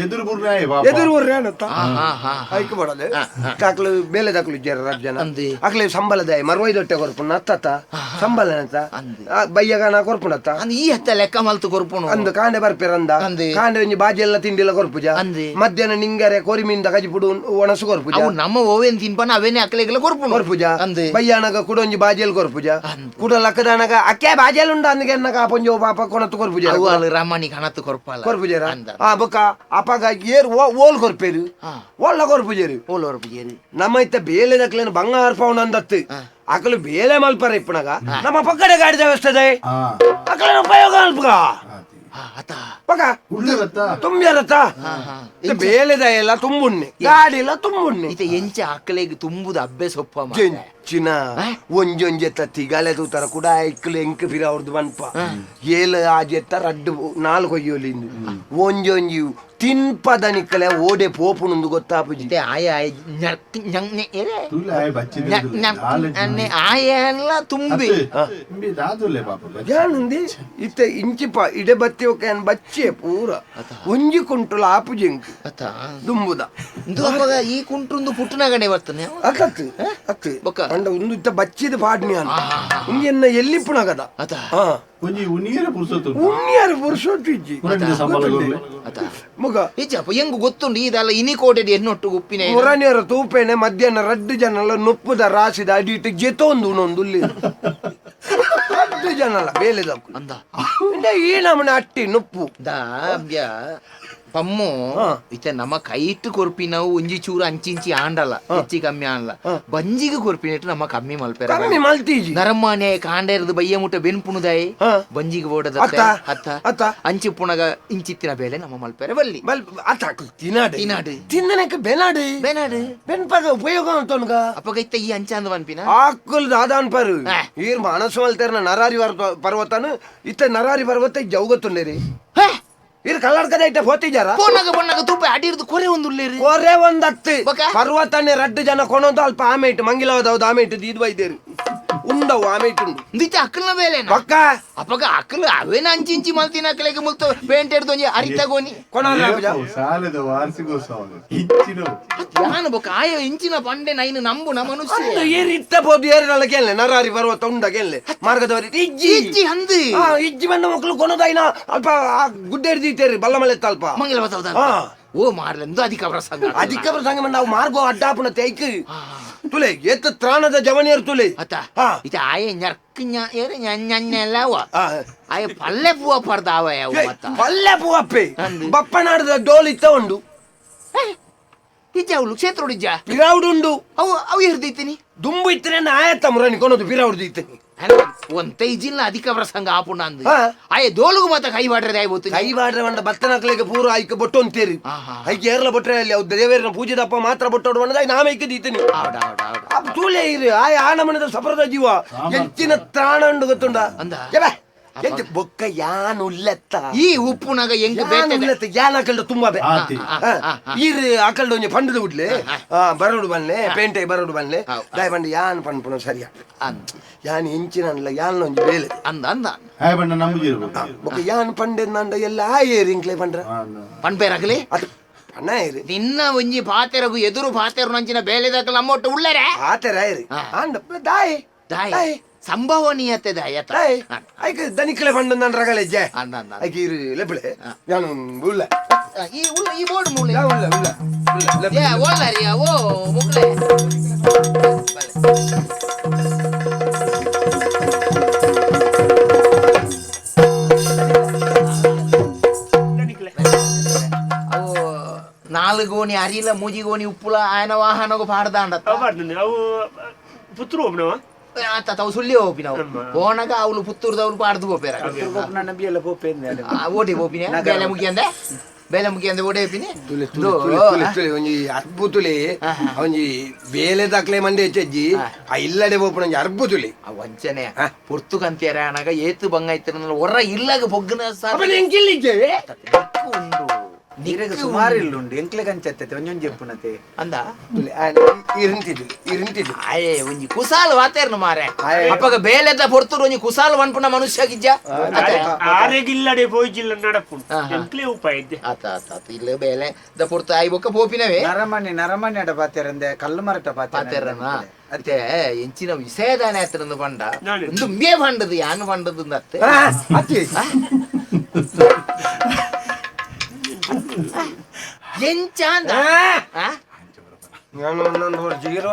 ಎದುರು ಊರ್ರೆ ಅನ್ನತ್ತ ಆಯ್ಕೆ ಮಾಡೋದು ಅಕ್ಲು ಬೇಲೆ ದಾಖಲು ಇಜ್ಜಾರ ರಾಜ್ಯನ ಅಕ್ಲೆ ಸಂಬಳದ ಮರ್ವೈದೊಟ್ಟೆ ಕೊರ್ಪುಣ ಅತ್ತ ಸಂಬಳ ಅಂತ ಬಯ್ಯಗಾನ ಕೊರ್ಪುಣತ್ತ ಈ ಹತ್ತ ಲೆಕ್ಕ ಮಲ್ತು ಕೊರ್ಪುಣ ಅಂದು ಕಾಂಡೆ ಬರ್ಪೇರಂದ ಕಾಂಡೆ ಒಂಜಿ ಬಾಜಿ ಎಲ್ಲ ತಿಂಡಿಲ್ಲ ಕೊರ್ಪುಜ ಮಧ್ಯಾಹ್ನ ನಿಂಗರೆ ಕೊರಿಮಿಂದ ಕಜಿಪುಡು ಒಣಸು ಕೊರ್ಪುಜ ನಮ್ಮ ಓವೇನ್ ತಿನ್ಪನ ಅವೇನೆ ಅಕ್ಲೆಗೆಲ್ಲ ಕೊರ್ಪುಜ ಬಯ್ಯಾನಗ ಕುಡೊಂಜಿ ಬಾಜಿಯಲ್ಲಿ ಕೊರ್ಪುಜ ಕುಡ ಲಕ್ಕದಾನಗ ಅಕ್ಕೆ ಬಾಜಿಯಲ್ಲಿ ಉಂಡ ಅಂದಿಗೆ ಅನ್ನಕ ಪೊಂಜೋ ಪಾಪ ಕೊಣ ಕಣತ್ತು ಕೊರ್ಪುಜೆ ಅವು ರಮಣಿ ಕಣತ್ತು ಕೊರ್ಪಲ್ಲ ಕೊರ್ಪುಜೇರ ಬೊಕ್ಕ ಅಪಗ ಏರ್ ಓಲ್ ಕೊರ್ಪೇರು ಒಳ್ಳ ಕೊರ್ಪುಜೇರು ಓಲ್ ಕೊರ್ಪುಜೇರು ನಮ್ಮ ಇತ್ತ ಬೇಲೆ ದಕ್ಲೇನು ಬಂಗಾರ ಪೌಂಡ್ ಅಂದತ್ತು ಅಕಲು ಬೇಲೆ ಮಲ್ಪರ ಇಪ್ಪನಾಗ ನಮ್ಮ ಪಕ್ಕಡೆ ಗಾಡಿ ವ್ಯವಸ್ಥೆ ಅಕಲ ಉಪಯೋಗ ಅಲ್ಪಗ ಪಕ್ಕ ತುಂಬ್ಯಾರತ್ತ ಬೇಲೆದ ಎಲ್ಲ ತುಂಬುಣ್ಣೆ ಗಾಡಿ ಎಲ್ಲ ತುಂಬುಣ್ಣೆ ಇತ ಎಂಚ ಆಕಲೆಗೆ ತುಂಬುದು ಅಬ್ಬೆ ಸೊಪ್ಪ ಚಿನ ಒಂಜೊಂಜೆತ್ತ ತಿಗಾಲೆ ತೂತರ ಕೂಡ ಐಕ್ಲು ಎಂಕ್ ಫಿರ ಅವ್ರದ್ದು ಬನ್ಪ ಏಲ ಆಜೆತ್ತ ರಡ್ಡು ನಾಲ್ಕು ಒಯ್ಯೋಲಿಂದು ಒಂಜೊಂಜಿ ತಿನ್ಪದ ನಿಕ್ಕಲೆ ಓಡೆ ಪೋಪುನುಂದು ಗೊತ್ತಾಪುಜಿ ಆಯ ಆಯ ಎಲ್ಲ ತುಂಬಿ ಯಾನುಂದಿ ಇತ್ತೆ ಇಂಚಿಪ ಇಡೆ ಬತ್ತಿ ಒಕ್ಕ ಬಚ್ಚೆ ಪೂರ ಒಂಜಿ ಕುಂಟುಲ ಆಪುಜಿಂಕ್ ದುಂಬುದ ಈ ಕುಂಟ್ರೊಂದು ಪುಟ್ಟನಗಣೆ ಬರ್ತನೆ ಅಕ್ಕತ್ತು ಅಕ್ಕ ಅಂಡ ಒಂದು ಇತ್ತ ಬಚ್ಚಿದ ಪಾಡ್ನಿ ಅನ್ನ ಇಂಜನ್ನ ಎಲ್ಲಿಪ್ಪುನಗದ ಉನ್ನಿಯರ ಪುರುಷೋತ್ತು ಇಜ್ಜಿ ಮುಗ ಇಚ್ಚಪ್ಪ ಹೆಂಗ್ ಗೊತ್ತುಂಡು ಇದೆಲ್ಲ ಇನಿಕೋಟೆಡ್ ಎನ್ನೊಟ್ಟು ಉಪ್ಪಿನ ಮುರಣಿಯರ ತೂಪೇನೆ ಮಧ್ಯಾಹ್ನ ರಡ್ಡು ಜನಲ್ಲ ನೊಪ್ಪುದ ರಾಸಿದ ಅಡಿಟ್ಟು ಜೆತೊಂದು ಉಣೊಂದು ರಡ್ಡು ಜನಲ್ಲ ಬೇಲೆದ ಅಂದ ಈ ನಮ್ಮನೆ ಅಟ್ಟಿ ನೊಪ್ಪು ಪಮ್ಮು ಇತ್ತೆ ನಮ್ಮ ಕೈಟ್ ಕೊರ್ಪಿ ನಾವು ಒಂಜಿ ಚೂರು ಅಂಚಿಂಚಿ ಆಂಡಲ್ಲ ಹೆಚ್ಚಿ ಕಮ್ಮಿ ಆಂಡಲ್ಲ ಬಂಜಿಗೆ ಕೊರ್ಪಿನಿಟ್ಟು ನಮ್ಮ ಕಮ್ಮಿ ಮಲ್ಪೆರ ಕಮ್ಮಿ ಮಲ್ತೀಜಿ ನರಮಾನೆ ಕಾಂಡ ಇರೋದು ಬಯ್ಯ ಮುಟ್ಟ ಬೆನ್ಪುಣದಾಯಿ ಬಂಜಿಗೆ ಓಡದ ಅತ್ತ ಅಂಚಿ ಪುಣಗ ಇಂಚಿತ್ತಿನ ಬೇಲೆ ನಮ್ಮ ಮಲ್ಪೆರ ಬಲ್ಲಿ ತಿನಾಡು ತಿನ್ನನಕ್ಕೆ ಬೆನಾಡು ಬೇನಾಡು ಬೆನ್ಪಗ ಉಪಯೋಗ ಅಂತವನ್ಗ ಅಪ್ಪಗ ಇತ್ತ ಈ ಅಂಚಾಂದ ಬನ್ಪಿನ ಆಕುಲ್ ದಾದಾನ್ ಪರು ಈರ್ ಮನಸ್ಸು ಮಲ್ತೇರ ನರಾರಿ ಪರ್ವತನು ಇತ್ತ ನರಾರಿ ಪರ್ವತ ಜೌಗತ್ತುಂಡೇರಿ ಇರ್ ಕಲ್ಲಡ್ಕದ ಇಟ್ಟ ಹೋತಿಜಾರ ಬಣ್ಣಗ ತೂಪ ಅಡಿರ್ದು ಕೊರೆ ಒಂದು ಕೊರೆ ಒಂದ್ ಹತ್ತು ಪರ್ವತನೆ ರಡ್ಡು ಜನ ಕೊಣೊಂದು ಅಲ್ಪ ಆಮೆ ಇಟ್ಟು ಮಂಗಿಲವಾದವ್ದು ಆಮೆ ಇಟ್ಟು ಇದು ಬೈದೇರು ಉಂಡವು ಆಮೆ ಇಟ್ಟುಂಡು ಇಂದಿತ್ತ ಅಕ್ಕಲ್ನ ಬೇಲೆ ಪಕ್ಕ ಅಪ್ಪಗ ಅಕ್ಕಲು ಅವೇನ ಅಂಚಿಂಚಿ ಮಲ್ತಿನ ಅಕ್ಕಲಿಗೆ ಮುಲ್ತು ಪೇಂಟ್ ಹಿಡ್ದು ಒಂಜಿ ಅರಿತಗೋನಿ ಯಾನು ಬೊಕ್ಕ ಆಯ ಇಂಚಿನ ಪಂಡೆ ನೈನು ನಂಬು ನಮ್ಮ ಮನುಷ್ಯ ಏರಿತ್ತ ಬೋದು ಏರಿನಲ್ಲ ಕೇಳಲೆ ನರಾರಿ ಪರ್ವತ ಉಂಡ ಕೇಳಲೆ ಮಾರ್ಗದವರಿ ಇಜ್ಜಿ ಹಂದು ಇಜ್ಜಿ ಬಂದ ಮಕ್ಕಳು ಕೊನೋದಾಯ್ನ ಅಲ್ಪ ಗುಡ್ಡೆ ಹಿಡ್ದಿತ್ತೇರಿ ಬಲ್ಲ ಮಳೆ ಅಲ್ಪ ಮಂಗಲ ಬತ್ತದ ಓ ಮಾರ್ಲೆಂದು ಅಧಿಕ ಪ್ರಸಂಗ ನಾವು ಮಾರ್ಗೋ ಅಡ್ಡಾಪುನ ತೈಕ್ ತುಲೆ ಎತ್ತ ತ್ರಾಣದ ಜವನಿಯರ್ ತುಲೆ ಅತ್ತ ಇತ ಆಯ ñark ಏರೆ ñañañelaವ ಆಯ ಪಲ್ಲೆ ಪೂವ ಪರ್ದಾವ ಯಾವ ಮತ್ತ ಪಲ್ಲೆ ಪೂವಪ್ಪೆ ಬಪ್ಪನಾಡದ ಡೋಲ್ ಇತ್ತ ಉಂಡು ಇಜ್ಜ ಅವಳು ಕ್ಷೇತ್ರೊಡಿಜ್ಜ ಪಿರಾವುಡು ಉಂಡು ಅವು ಹಿಡ್ದೈತಿನಿ ದುಂಬು ಇತ್ತನೆ ಆಯತ್ತ ಮುರನಿ ಕೊನೋದು ಪಿರಾವುಡು ಇತ್ತನಿ ಒಂತ ಇಜಿಲ್ಲ ಅಧಿಕ ಪ್ರಸಂಗ ಆಪುಂಡ ಅಂದು ಆಯ ದೋಲುಗು ಮಾತ ಕೈ ಬಾಡ್ರೆ ಆಯ್ಬೋತು ಕೈ ಬಾಡ್ರೆ ಬಂಡ ಬತ್ತನಕ್ಲೆಗೆ ಪೂರ ಐಕ ಬೊಟ್ಟು ಅಂತೇರಿ ಐಕೆ ಏರ್ಲ ಬೊಟ್ರೆ ಅಲ್ಲಿ ಅವ್ ದೇವೇರನ ಪೂಜೆದಪ್ಪ ಮಾತ್ರ ಬೊಟ್ಟೋಡು ಬಂದ ನಾಮ ಐಕ ದೀತನಿ ತೂಲೆ ಇರು ಆಯ ಆ ನಮನದ ಸಪರದ ಜೀವ ಹೆಚ್ಚಿನ ತ್ರಾಣ ಉಂಡು ಗೊತ್ತುಂಡ ಅಂದ ಬೊಕ್ಕ ಯಾನು ಉಲ್ಲೆತ್ತ ಈ ಉಪ್ಪುನಾಗ ಹೆಂಗ್ ಬೇಟೆ ಯಾನ್ ಅಕಲ್ಡ ತುಂಬಾ ಈರ್ ಅಕಲ್ಡ ಒಂಜಿ ಪಂಡದ ಉಡ್ಲೆ ಬರೋಡು ಬನ್ಲೆ ಪೇಂಟೆ ಬರೋಡು ಬನ್ಲೆ ದಾಯ ಬಂಡ ಯಾನ್ ಪಂಪುನ ಸರಿಯ ಯಾನ್ ಇಂಚಿನಲ್ಲ ಯಾನ್ ಒಂಜಿ ಬೇಲೆ ಅಂದ ಅಂದ ಬೊಕ್ಕ ಯಾನ್ ಪಂಡೆ ನಂಡ ಎಲ್ಲ ಆಯೇರಿ ಇಂಕ್ಲೆ ಪಂಡ್ರ ಪಂಪೇರಾಗಲಿ ಅದು ಪಣ್ಣ ಏರಿ ನಿನ್ನ ಒಂಜಿ ಪಾತೆರಗು ಎದುರು ಪಾತೆರು ನಂಚಿನ ಬೇಲೆದಾಕಲ ನಮ್ಮೊಟ್ಟು ಉಳ್ಳರೆ ಆತರ ಏರಿ ಅಂಡ ದಾಯ್ ದಾಯ್ ಸಂಭವನೀಯತೆ ದಾಯತ ಐಕ ದನಿಕಲೆ ಪಂಡ ನನ್ನ ರಗಳೆ ಜೆ ಅಂದ ಅಂದ ಐಕ ಇರು ಲೆಬಳೆ ಯಾನು ಉಳ್ಳ ಈ ಬೋರ್ಡ್ ಮೂಲೆ ಉಳ್ಳ ಉಳ್ಳ ಏ ಓಲ್ಲರಿ ಓ ಮುಗ್ಲೆ ನಾಲ್ಕು ಗೋಣಿ ಅರಿಲ ಮೂಜಿ ಗೋಣಿ ಉಪ್ಪುಲ ಆಯನ ವಾಹನಗು ಪಾಡ್ದಾಂಡ ಅವು ಪುತ್ರು ಒಬ್ಬನವ ಆತ ತಾವು ಸುಳ್ಳಿ ಹೋಪಿ ನಾವು ಹೋನಗ ಅವಳು ಪುತ್ತೂರ್ದವ್ರು ಪಾಡ್ದು ಹೋಗ್ಬೇರ ಓಡಿ ಹೋಪಿನಿ ಬೇಲೆ ಮುಗಿಯಂದೆ ಓಡಿ ಹೋಪಿನಿ ಒಂಜಿ ಅರ್ಬುತುಲೆ ಒಂಜಿ ಬೇಲೆ ದಾಖಲೆ ಮಂಡೆ ಹೆಚ್ಚಜ್ಜಿ ಆ ಇಲ್ಲಡೆ ಹೋಪಣ ಒಂಜಿ ಅರ್ಬುತುಲೆ ಆ ವಂಚನೆ ಪುರ್ತು ಕಂತಿಯರ ಅನಗ ಏತು ಬಂಗ ಐತಿರ ಹೊರ ಇಲ್ಲಾಗ ಬೊಗ್ಗನ ಉಂಡು ನೀರಿಗೆ ಸುಮಾರು ಇಲ್ಲುಂಡು ಎಂಕ್ಲೆ ಕಂಚತ್ತೆ ಒಂಜೊಂಜಿ ಎಪ್ಪುನತೆ ಅಂದ ಇರಿಂತಿದ್ದು ಆಯೇ ಒಂಜಿ ಕುಸಾಲ್ ವಾತೇರ್ನ ಮಾರೆ ಅಪ್ಪಗ ಬೇಲೆದ ಪೊರ್ತುರು ಒಂಜಿ ಕುಸಾಲ್ ವನ್ಪುನ ಮನುಷ್ಯ ಗಿಜ್ಜ ಆರೆಗಿಲ್ಲಡೆ ಪೋಯ್ಜಿಲ್ಲ ನಡಪುಂಡು ಎಂಕ್ಲೆ ಉಪಾಯ ಇದ್ದೆ ಆತ ಇಲ್ಲ ಬೇಲೆ ದ ಪೊರ್ತು ಆಯ್ ಬೊಕ್ಕ ಪೋಪಿನವೇ ನರಮಣಿ ಅಡ ಪಾತೆರಂದೆ ಕಲ್ಲು ಮರಟ ಪಾತೆರನ ಅತ್ತೆ ಎಂಚಿನ ವಿಷಯದಾನೆ ಹತ್ರ ಪಂಡ ಒಂದು ಮೇ ಪಂಡದು ಯಾನು ಪಂಡದು ಅತ್ತೆ ನಾನು ಒಂದೊಂದು ಜೀರೋ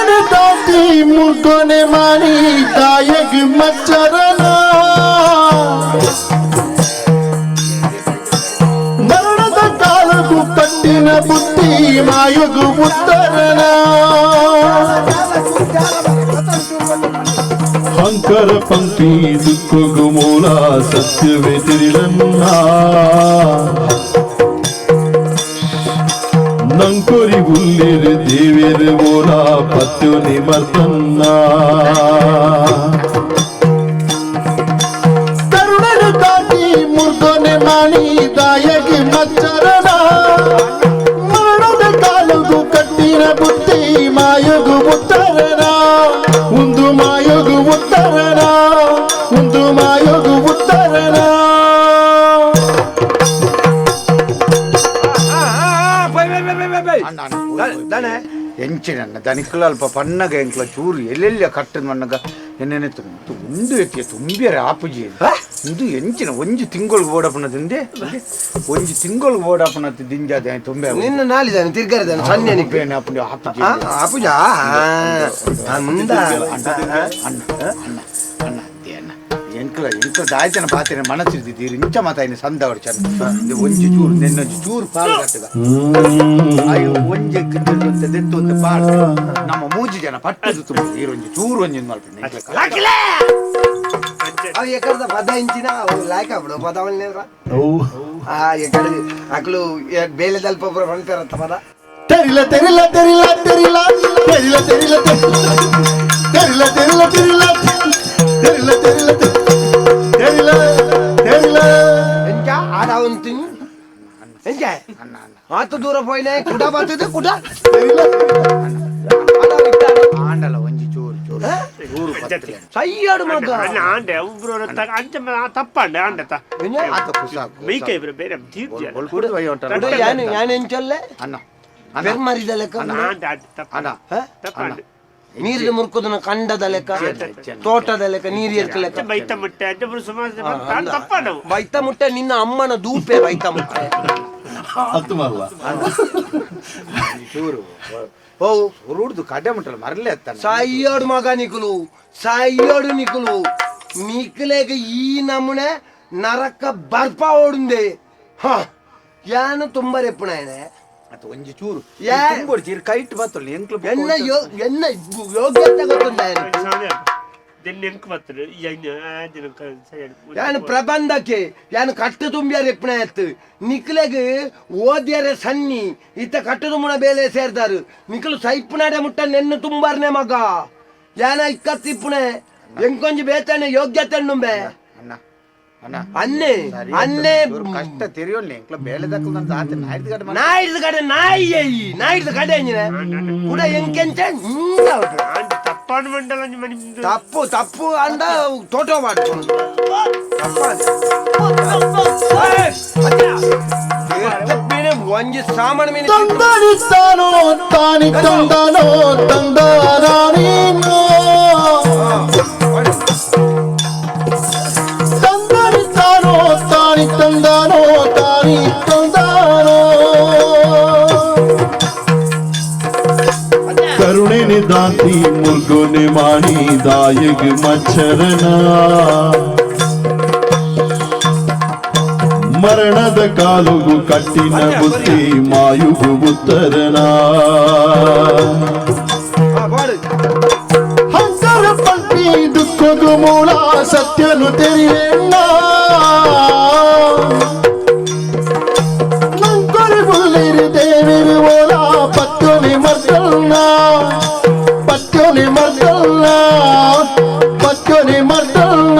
ದಾಟಿ ಮುರ್ಗೊನೆ ಮಾಡಿ ತಾಯಿಗೆ ಮಚ್ಚರನ ಮರಣದ ಕಾಲಗೂ ಕಟ್ಟಿನ ಬುದ್ಧಿ ಮಾಯುಗು ಉತ್ತರನ ಅಂಕರ ಪಂಕ್ತಿ ದುಃಖಗು ಮೂಲ ಸತ್ಯವೇ ತಿರಿಲನ್ನ ನಂಕೊರಿ ಉಲ್ಲಿರು ದೇವೇರು ಮೂಲ ಪತ್ಯು ನಿಮರ್ತನ್ನ ಕರುಣನ ದಾಟಿ ಮುರ್ಗೊನೆ ಮಾಡಿ ದಾಯಗಿ ಮಚ್ಚರನ ಮರಣದ ಕಾಲಗೂ ಕಟ್ಟಿನ ಬುದ್ಧಿ ಮಾಯುಗು ಉತ್ತರನ ಒಂದು ಮಾಯುಗು ಉತ್ತರನ ಒಂದು ಮಾಯುಗು ಉತ್ತರನ ಎಂಚಿನ ದನಿಕಲ ಅಲ್ಪ ಪನ್ನಗ ಎಂಕ್ಲ ಚೂರು ಎಲ್ಲೆಲ್ಲ ಕಟ್ಟದ ಮನ್ನಗ ಎನ್ನೆನೆ ಒಂದು ಎತ್ತಿಯ ತುಂಬಿಯರೆ ಆಪುಜಿ ಇದು ಎಂಚಿನ ಒಂಜಿ ತಿಂಗಳಿಗೆ ಓಡಪನದಿಂದೆ ಒಂಜಿ ತಿಂಗಳಿಗೆ ಓಡಪನದ ದಿಂಜಾದ ತುಂಬೆ ನಿನ್ನ ನಾಲಿದಾನೆ ತಿರ್ಗಾರಿದಾನೆ ಸನ್ನೆ ಬೇನೆ ಆಪುಜಿ ಆಪುಜಿ ಆಪುಜ ಅಣ್ಣ ಎಂಕ್ಲ ಎಂಕ್ಲ ದಾಯ್ತನ ಪಾತಿನ ಮನಸ್ಸಿರ್ದಿದ್ದೀರಿ ಇಂಚ ಮಾತಾಯಿನ ಸಂದವಡು ಚೆನ್ನ ಒಂಜಿ ಚೂರು ನಿನ್ನೊಂಜಿ ಚೂರು ಪಾಲು ಕಟ್ಟದ ಅಯ್ಯೋ ಒಂಜಿ ದೆತ್ತು ಅಂತ ಪಾಡು ನಮ್ಮ ಮೂಜಿ ಜನ ಪಟ್ಟದು ತುಂಬ ಈರೊಂಜಿ ಚೂರು ಒಂಜಿ ಅವು ಎಕರದ ಪದ ಇಂಚಿನ ಅವು ಲಾಯ್ಕ ಬಿಡು ಪದವನ್ನೇರ ಎಕಡೆ ಅಕ್ಲು ಬೇಲೆ ದಲ್ಪ ಬಂತಾರಂತ ಪದ ತೆರಿಲ ತೆರಿಲ ತೆರಿಲ ತೆರಿಲ ತೆರಿಲ ತೆರಿಲ ತೆರಿಲ ತೆರಿಲ ತೆರಿಲ ತೆರಿಲ ತೆರಿಲ ತೆರಿಲ ತೆರಿಲ ಎಂಚ ಆಡ ಉಂಟು ಎಂಚ ಆತು ದೂರ ಪೋಯ್ನೆ ಕುಡ ಬರ್ತದೆ ಕುಡ ಆಂಡಲ ಒಂಜಿ ಚೂರು ಚೂರು ಸೈಯಾಡು ಮಗ ಆಂಡೆ ಒಬ್ರು ಅಂಚ ತಪ್ಪಂಡೆ ಆಂಡೆ ಆತ ಕುಸಾಕು ಮೈಕೈ ಬೇರೆ ತೀರ್ಜ ഞാൻ ಎಂಚಲ್ಲೇ ಅಣ್ಣ ಬೆರ್ಮರಿದ ಲೆಕ್ಕ ಅಣ್ಣ ತಪ್ಪಂಡೆ ನೀರಿನ ಮುರ್ಕೋದನ್ನ ಕಂಡದ ಲೆಕ್ಕ ತೋಟದ ಲೆಕ್ಕ ನೀರು ಎರ್ಕ ಲೆಕ್ಕ ಬೈತ ಮುಟ್ಟೆ ಅಜ್ಜಬ್ರು ಸುಮಾರು ತಪ್ಪಂಡವು ಬೈತ ಮುಟ್ಟೆ ನಿನ್ನ ಅಮ್ಮನ ದೂಪೆ ಬೈತ ಮುಟ್ಟೆ ಹತ್ತು ಮರಲ್ಲ ಚೂರು ಓ ಹುಡುದು ಕಡ್ಡೆ ಮುಟ್ಟಲ್ಲ ಮರಲೇ ಎತ್ತಾನ ಸಾಯೋಡು ಮಗ ನಿಕುಲು ಸಾಯೋಡು ನಿಕುಲು ನಿಕ್ಲೆಗೆ ಈ ನಮೂನೆ ನರಕ ಬರ್ಪ ಓಡುಂದೆ ಹ ಯಾನು ತುಂಬ ರೆಪ್ಪುಣಾಯನೆ ಅದು ಒಂಜಿ ಚೂರು ಯಾ ಚೀರು ಕೈಟ್ ಬತ್ತಲ್ಲ ಎಂಕ್ಲು ಎನ್ನ ಎನ್ನ ಯೋಗ್ಯತೆ ಗೊತ್ತುಂಡ ನೆನಕು ಬರ್ತಾರೆ ಯಾನು ಪ್ರಬಂಧಕ್ಕೆ ಯಾನು ಕಟ್ಟು ತುಂಬಿಯ ರೆಪ್ಪಣ ಎತ್ತು ನಿಕ್ಲೆಗೆ ಓದ್ಯಾರೆ ಸನ್ನಿ ಇತ್ತ ಕಟ್ಟು ತುಂಬುಣ ಬೇಲೆ ಸೇರ್ದಾರು ನಿಕ್ಲು ಸೈಪುನಾಡೆ ಮುಟ್ಟ ನೆನ್ನು ತುಂಬಾರ್ನೆ ಮಗ ಯಾನ ಇಕ್ಕತ್ತಿಪ್ಪುಣೆ ಎಂಕೊಂಜಿ ಬೇತಾನೆ ಯೋಗ್ಯತೆ ನುಂಬೆ ಅಣ್ಣ ಅಣ್ಣ ಅನ್ನೆ ಅನ್ನೆ ಕಷ್ಟ ತೆರಿಯೋಲ್ಲ ಎಂಕ್ಲ ಬೇಲೆ ದಕ್ಕಲ್ ಅಂತ ಆತ ನಾಯಿಡ್ದ ಕಡೆ ನಾಯಿಡ್ದ ಕಡೆ ಕೂಡ ಎಂಕೆಂಚೆ ತಪ್ಪಾಡು ಮಂಡಲ ತಪ್ಪು ತಪ್ಪು ಅಂದ ತೋಟ ಮಾಡ್ಕೊಂಡು ಒಂಜಿ ಸಾಮಾನು ಮೀನು ತಂದಾನಿ ತಾನೋ ತಾನಿ ತಂದಾನೋ ತಂದಾರಾನೀನೋ ತಂದಾನಿ ತಾನೋ ತಾನಿ ತಂದಾನೋ ತಾನಿ ತಂದಾನೋ ಕರುಣೆನೆ ದಾಟಿ ಮುರ್ಗೊನೆ ಮಾಡಿ ದಾಯಿಗೆ ಮಚ್ಚರನ ಮರಣದ ಕಾಲುಗು ಕಟ್ಟಿನ ಬುದ್ಧಿ ಮಾಯುಗು ಉತ್ತರನ ಹಂಸರ ಪಂಕ್ತಿ ದುಃಖಗು ಮೂಲ ಸತ್ಯನು ತೆರಿಯಣ್ಣ ನಂಕೊರಿ ಬುಲ್ಲಿರು ದೇವಿರು ಓಲ ಪತ್ಯೊಲಿ ಮರ್ದಲ್ನ ಪತ್ಯೊಲಿ ಮರ್ದಲ್ನ ಪತ್ಯೊಲಿ ಮರ್ದಲ್ನ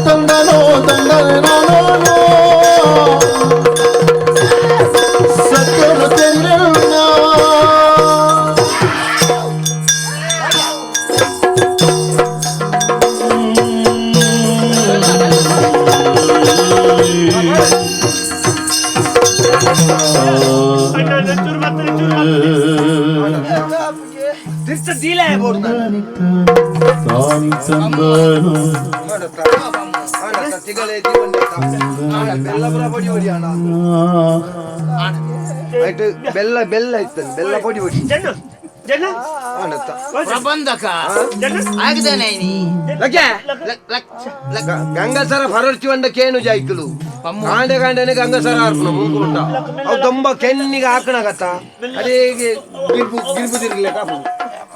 ತಂದನೋ ತಂದನೋ ಸತ್ಯನು ತೆರಿಯಣ್ಣ ತಿಗಲೆ ಜೀವನ ಬೆಲ್ಲ ಪುರ ಪೊಡಿ ಪೊಡಿ ಅಣ್ಣ ಆಯ್ತು ಬೆಲ್ಲ ಬೆಲ್ಲ ಇತ್ತು ಬೆಲ್ಲ ಪೊಡಿ ಪೊಡಿ ಜನ ಜನ ಆನತ್ತ ಪ್ರಬಂಧಕ ಆಗದಾನೆ ಗಂಗಸರ ಭರರ್ಚಿ ಒಂದ ಕೇನು ಜಾಯ್ಕಲು ಕಾಂಡೆ ಕಾಂಡೆನೆ ಗಂಗಸರ ಹಾರ್ಪಣ ಮುಂಕುಂಟ ಅವು ತುಂಬ ಕೆನ್ನಿಗೆ ಹಾಕಣಗತ್ತ ಅದೇ ಗಿರ್ಬು ಗಿರ್ಬು ತಿರ್ಗಲೆ ಕಾಪು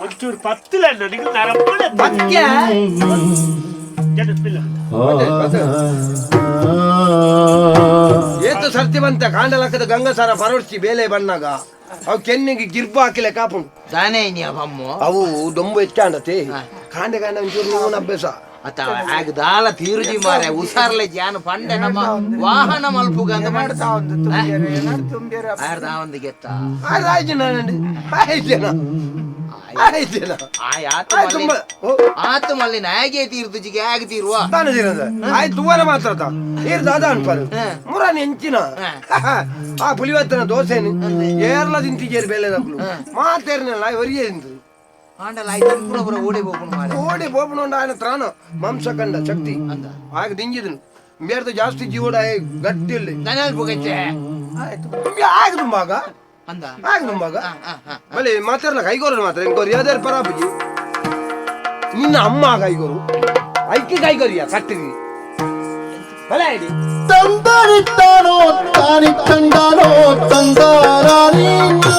ಒಂಚೂರು ಪತ್ತಿಲ್ಲ ನನಗೆ ನರಪ್ಪಣೆ ಪತ್ಯ ಜನ ಏತು ಸರ್ತಿ ಬಂತ ಕಾಂಡಲಕ್ಕದ ಗಂಗಸರ ಭರರ್ಚಿ ಬೇಲೆ ಬಣ್ಣಾಗ ಅವು ಕೆನ್ನಿಗೆ ಗಿರ್ಬು ಹಾಕಿಲೆ ಕಾಪುಂಡು ದಾನೆ ಬಮ್ಮು ಅವು ದೊಂಬು ಹೆಚ್ಚಾಂಡತೆ ಕಾಂಡೆ ಕಾಂಡೆ ಒಂಚೂರು ನೋವು ಅಭ್ಯಾಸ ಅತ್ತ ಆಗದಾಲ ತೀರುಜಿ ಮಾರೆ ಉಸಾರ್ಲೆ ಜಾನ ಪಂಡೆ ನಮ್ಮ ವಾಹನ ಮಲ್ಪುಗಂತ ಮಾಡ್ತಾ ಒಂದು ಗೆತ್ತ ಆತು ಮಲ್ಲಿನ ಹೇಗೆ ತೀರ್ದುಜಿಗೆ ಹೇಗೆ ತೀರುವ ಆಯ್ತು ತೂವನ ಮಾತ್ರ ತೀರ್ದಾದ ಅನ್ಪಾರು ಮುರಾನ್ ಹೆಂಚಿನ ಆ ಪುಲಿವತ್ತನ ದೋಸೆನು ಏರ್ಲ ತಿಂತಿಜೇರಿ ಬೇಲೆ ಮಾತೇರ್ನಲ್ಲ ಇವರಿಗೆ ತಿಂತು ಓಡಿ ಬೋಪಣ ఆయన ತ್ರಾಣ ಮಾಂಸ ಕಂಡ ಶಕ್ತಿ ಆಗ ದಿಂಜಿದನು ಬೇರ್ದು ಜಾಸ್ತಿ ಜೀವಡ ಗಟ್ಟಿ ಆಗ ತುಂಬಾಗ ಆಗ ತುಂಬಾಗ ಬಲಿ ಮಾತಾಡ್ಲ ಕೈಗೋರು ಮಾತ್ರ ಇಂಕೋರು ಯಾವ್ದಾರು ಪರಾಬುಜಿ ನಿನ್ನ ಅಮ್ಮ ಕೈಗೋರು ಐಕಿ ಕೈಗೋರಿಯ ಕಟ್ಟಿಗೆ ಬಲ ಹೇಳಿ ತಂದರಿತ್ತಾನೋ ತಾನಿ ತಂದಾನೋ ತಂದಾರೀನೋ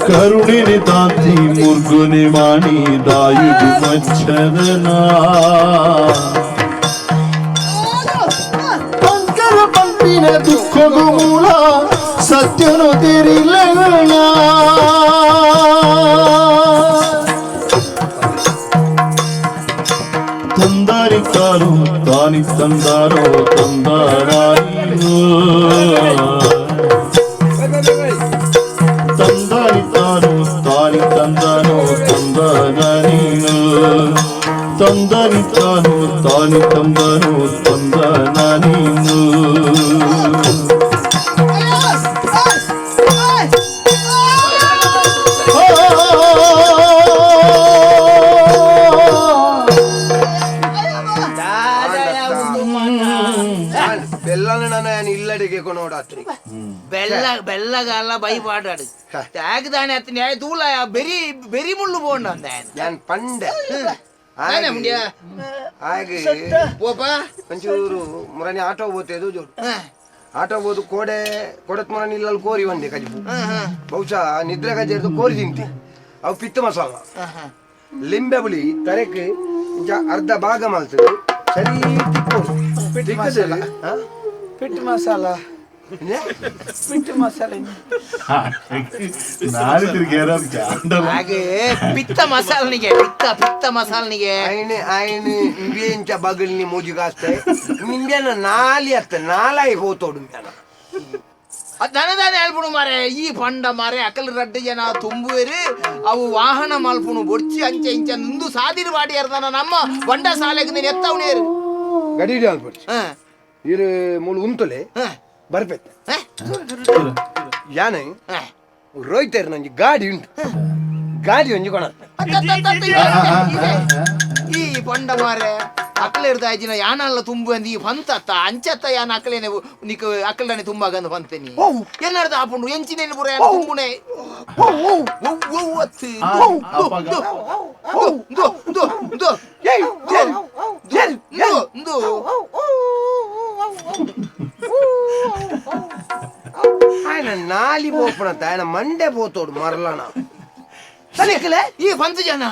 ಕರುಣಿನಿ ತಾಂತಿ ಮುರ್ಗುನಿ ಮಾಣಿ ದಾಯುದು ಮಚ್ಚದನ ಪಂಕರ ಪಂಪಿನ ದುಃಖದು ಮೂಲ ಸತ್ಯನು ತಿರಿಲೆಗಳ ತಂದಾರಿತ್ತಾರೋ ತಾನಿ ತಂದಾರೋ ತಂದಾರೀನೋ ತಂದಾರಿತಾರೋ ತಾನಿ ತಂದಾನೋ ತಂದನೀನು ತಂದರಿತಾನೋ ತಾನಿ ತಂದಾನೋ ತಂದನೀನು ಬೆಲ್ಲನ ನಾನು ಇಲ್ಲಡಿಗೆ ಕೊನೋಡಾತ್ರಿ ಬೆಲ್ಲ ಬೆಲ್ಲಗಲ್ಲ ಬೈಪಾಟಾಡು ತ್ಯಾಗದಾನೆ ಅತ್ತನೆ ತೂಲ ಬೆರಿ ಬೆರಿ ಮುಳ್ಳು ಬೋಂಡ ಅಂದ ഞാൻ പണ്ട് ಒಂಚೂರು ಮುರಾನಿ ಆಟೋ ಹೋಗ್ತೇದು ಜೋಡು ಆಟೋ ಹೋದು ಕೊಡತ್ ಮುರಾನಿ ಇಲ್ಲ ಕೋರಿ ಒಂದೆ ಕಜಿಪು ಬಹುಶಃ ನಿದ್ರೆ ಗಜ್ಜೆರ್ದು ಕೋರಿ ತಿಂತಿ ಅವು ಪಿತ್ತ ಮಸಾಲ ಲಿಂಬೆ ಬುಳಿ ತರಕ್ಕೆ ಅರ್ಧ ಭಾಗ ಮಾಡ್ತದೆ ಸರಿ ಪಿಟ್ಟು ಮಸಾಲ ಪಿಟ್ಟು ಮಸಾಲೆ ಹಾಗೆ ಪಿತ್ತ ಮಸಾಲನಿಗೆ ಪಿತ್ತ ಮಸಾಲನಿಗೆ ఆయన ఇంకేంచ బగుల్ని మూజి కాస్తే నింబేన నాలి అత్త నాలాయి పోతోడు ದನದಾನೆ ಹೇಳ್ಬಿಡು ಮಾರೆ ಈ ಪಂಡ ಮಾರೆ ಅಕಲ್ ರಡ್ಡ ಜನ ತುಂಬುವೇರಿ ಅವು ವಾಹನ ಮಲ್ಪುನು ಬೊಡ್ಚಿ ಅಂಚೆ ಇಂಚ ನಿಂದು ಸಾದಿರು ಬಾಡಿ ಅರ್ದಾನ ನಮ್ಮ ಬಂಡ ಸಾಲೆಗೆ ನೀನು ಎತ್ತವನೇರು ಗಡಿಡಿ ಅಲ್ಪಡ್ಚಿ ಇರು ಮೂಳು ಉಂತಲೆ ಬರ್ಬೇಕು ಯಾನೆ ರೋಯ್ತೇರು ನಂಗೆ ಗಾಡಿ ಉಂಟು ಗಾಡಿ ಒಂಜಿ ಕೊಣ ಈ ಪಂಡ ಮಾರೆ ಅಕ್ಕಲೆ ಇರ್ದಾಯ್ಜಿನ ಯಾನಲ್ಲ ತುಂಬು ಅಂದ್ ಈ ಪಂತತ್ತ ಅಂಚತ್ತ ಯಾನ ಅಕ್ಕಲೇನೆ ನಿಕ್ ಅಕ್ಕಲ್ದಾನೆ ತುಂಬಾಗಂದು ಪಂತೇನಿ ಏನಾರ್ದ ಆಪುಂಡು ಎಂಚಿನೇನು ಬುರ ತುಂಬುನೆ ఆయన నాలి పోపడంత ఆయన మండే పోతాడు మరలన ಈ ಪಂಚ ಜನ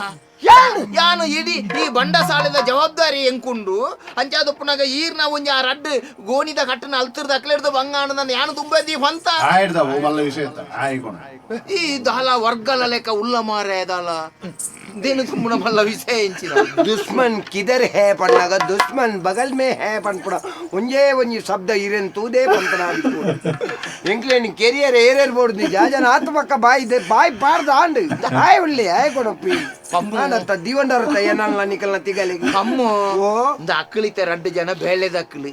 ಯಾನು ಇಡೀ ಈ ಬಂಡ ಸಾಲದ ಜವಾಬ್ದಾರಿ ಎಂಕುಂಡು ಅಂಚಾದಪ್ಪನಾಗ ಈರ್ನ ಒಂಜಿ ಆ ರಡ್ಡು ಗೋಣಿದ ಕಟ್ಟನ ಅಲ್ತಿರ್ದ ಅಕ್ಲೆರ್ದು ಬಂಗಾಣ ನಾನು ಯಾನು ತುಂಬದಿ ಪಂತ ಈ ದಾಲ ವರ್ಗಲ ಲೆಕ್ಕ ಉಲ್ಲ ಮಾರೆ ದಾಲ देनु तुमने मल्ला विषय इंचिना दुश्मन किधर है पन्नागा दुश्मन बगल में है पन्पड़ा उन्जे वन्जी शब्द इरेन तूदे पंतनादी इंक्लेन कैरियर एरर बोर्ड दी जाजन आत्मक बाई दे बाई पार दांड हाय उल्ले हाय कोनपी पम्मानत दिवंडर तयनಲ್ಲ ನಿಕಲ್ನ ತಿಗಲಿಗೆ ಅಮ್ಮೋ ಇಂದ ಅಕ್ಕಳಿತೆ ರಡ್ಡು ಜನ ಬೇಳೆದ ಅಕ್ಕಳಿ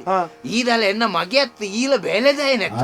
ಈದಲ್ಲ ಎನ್ನ ಮಗೆತ್ತು ಈಲ ಬೇಳೆದ ಏನಕ್ಕ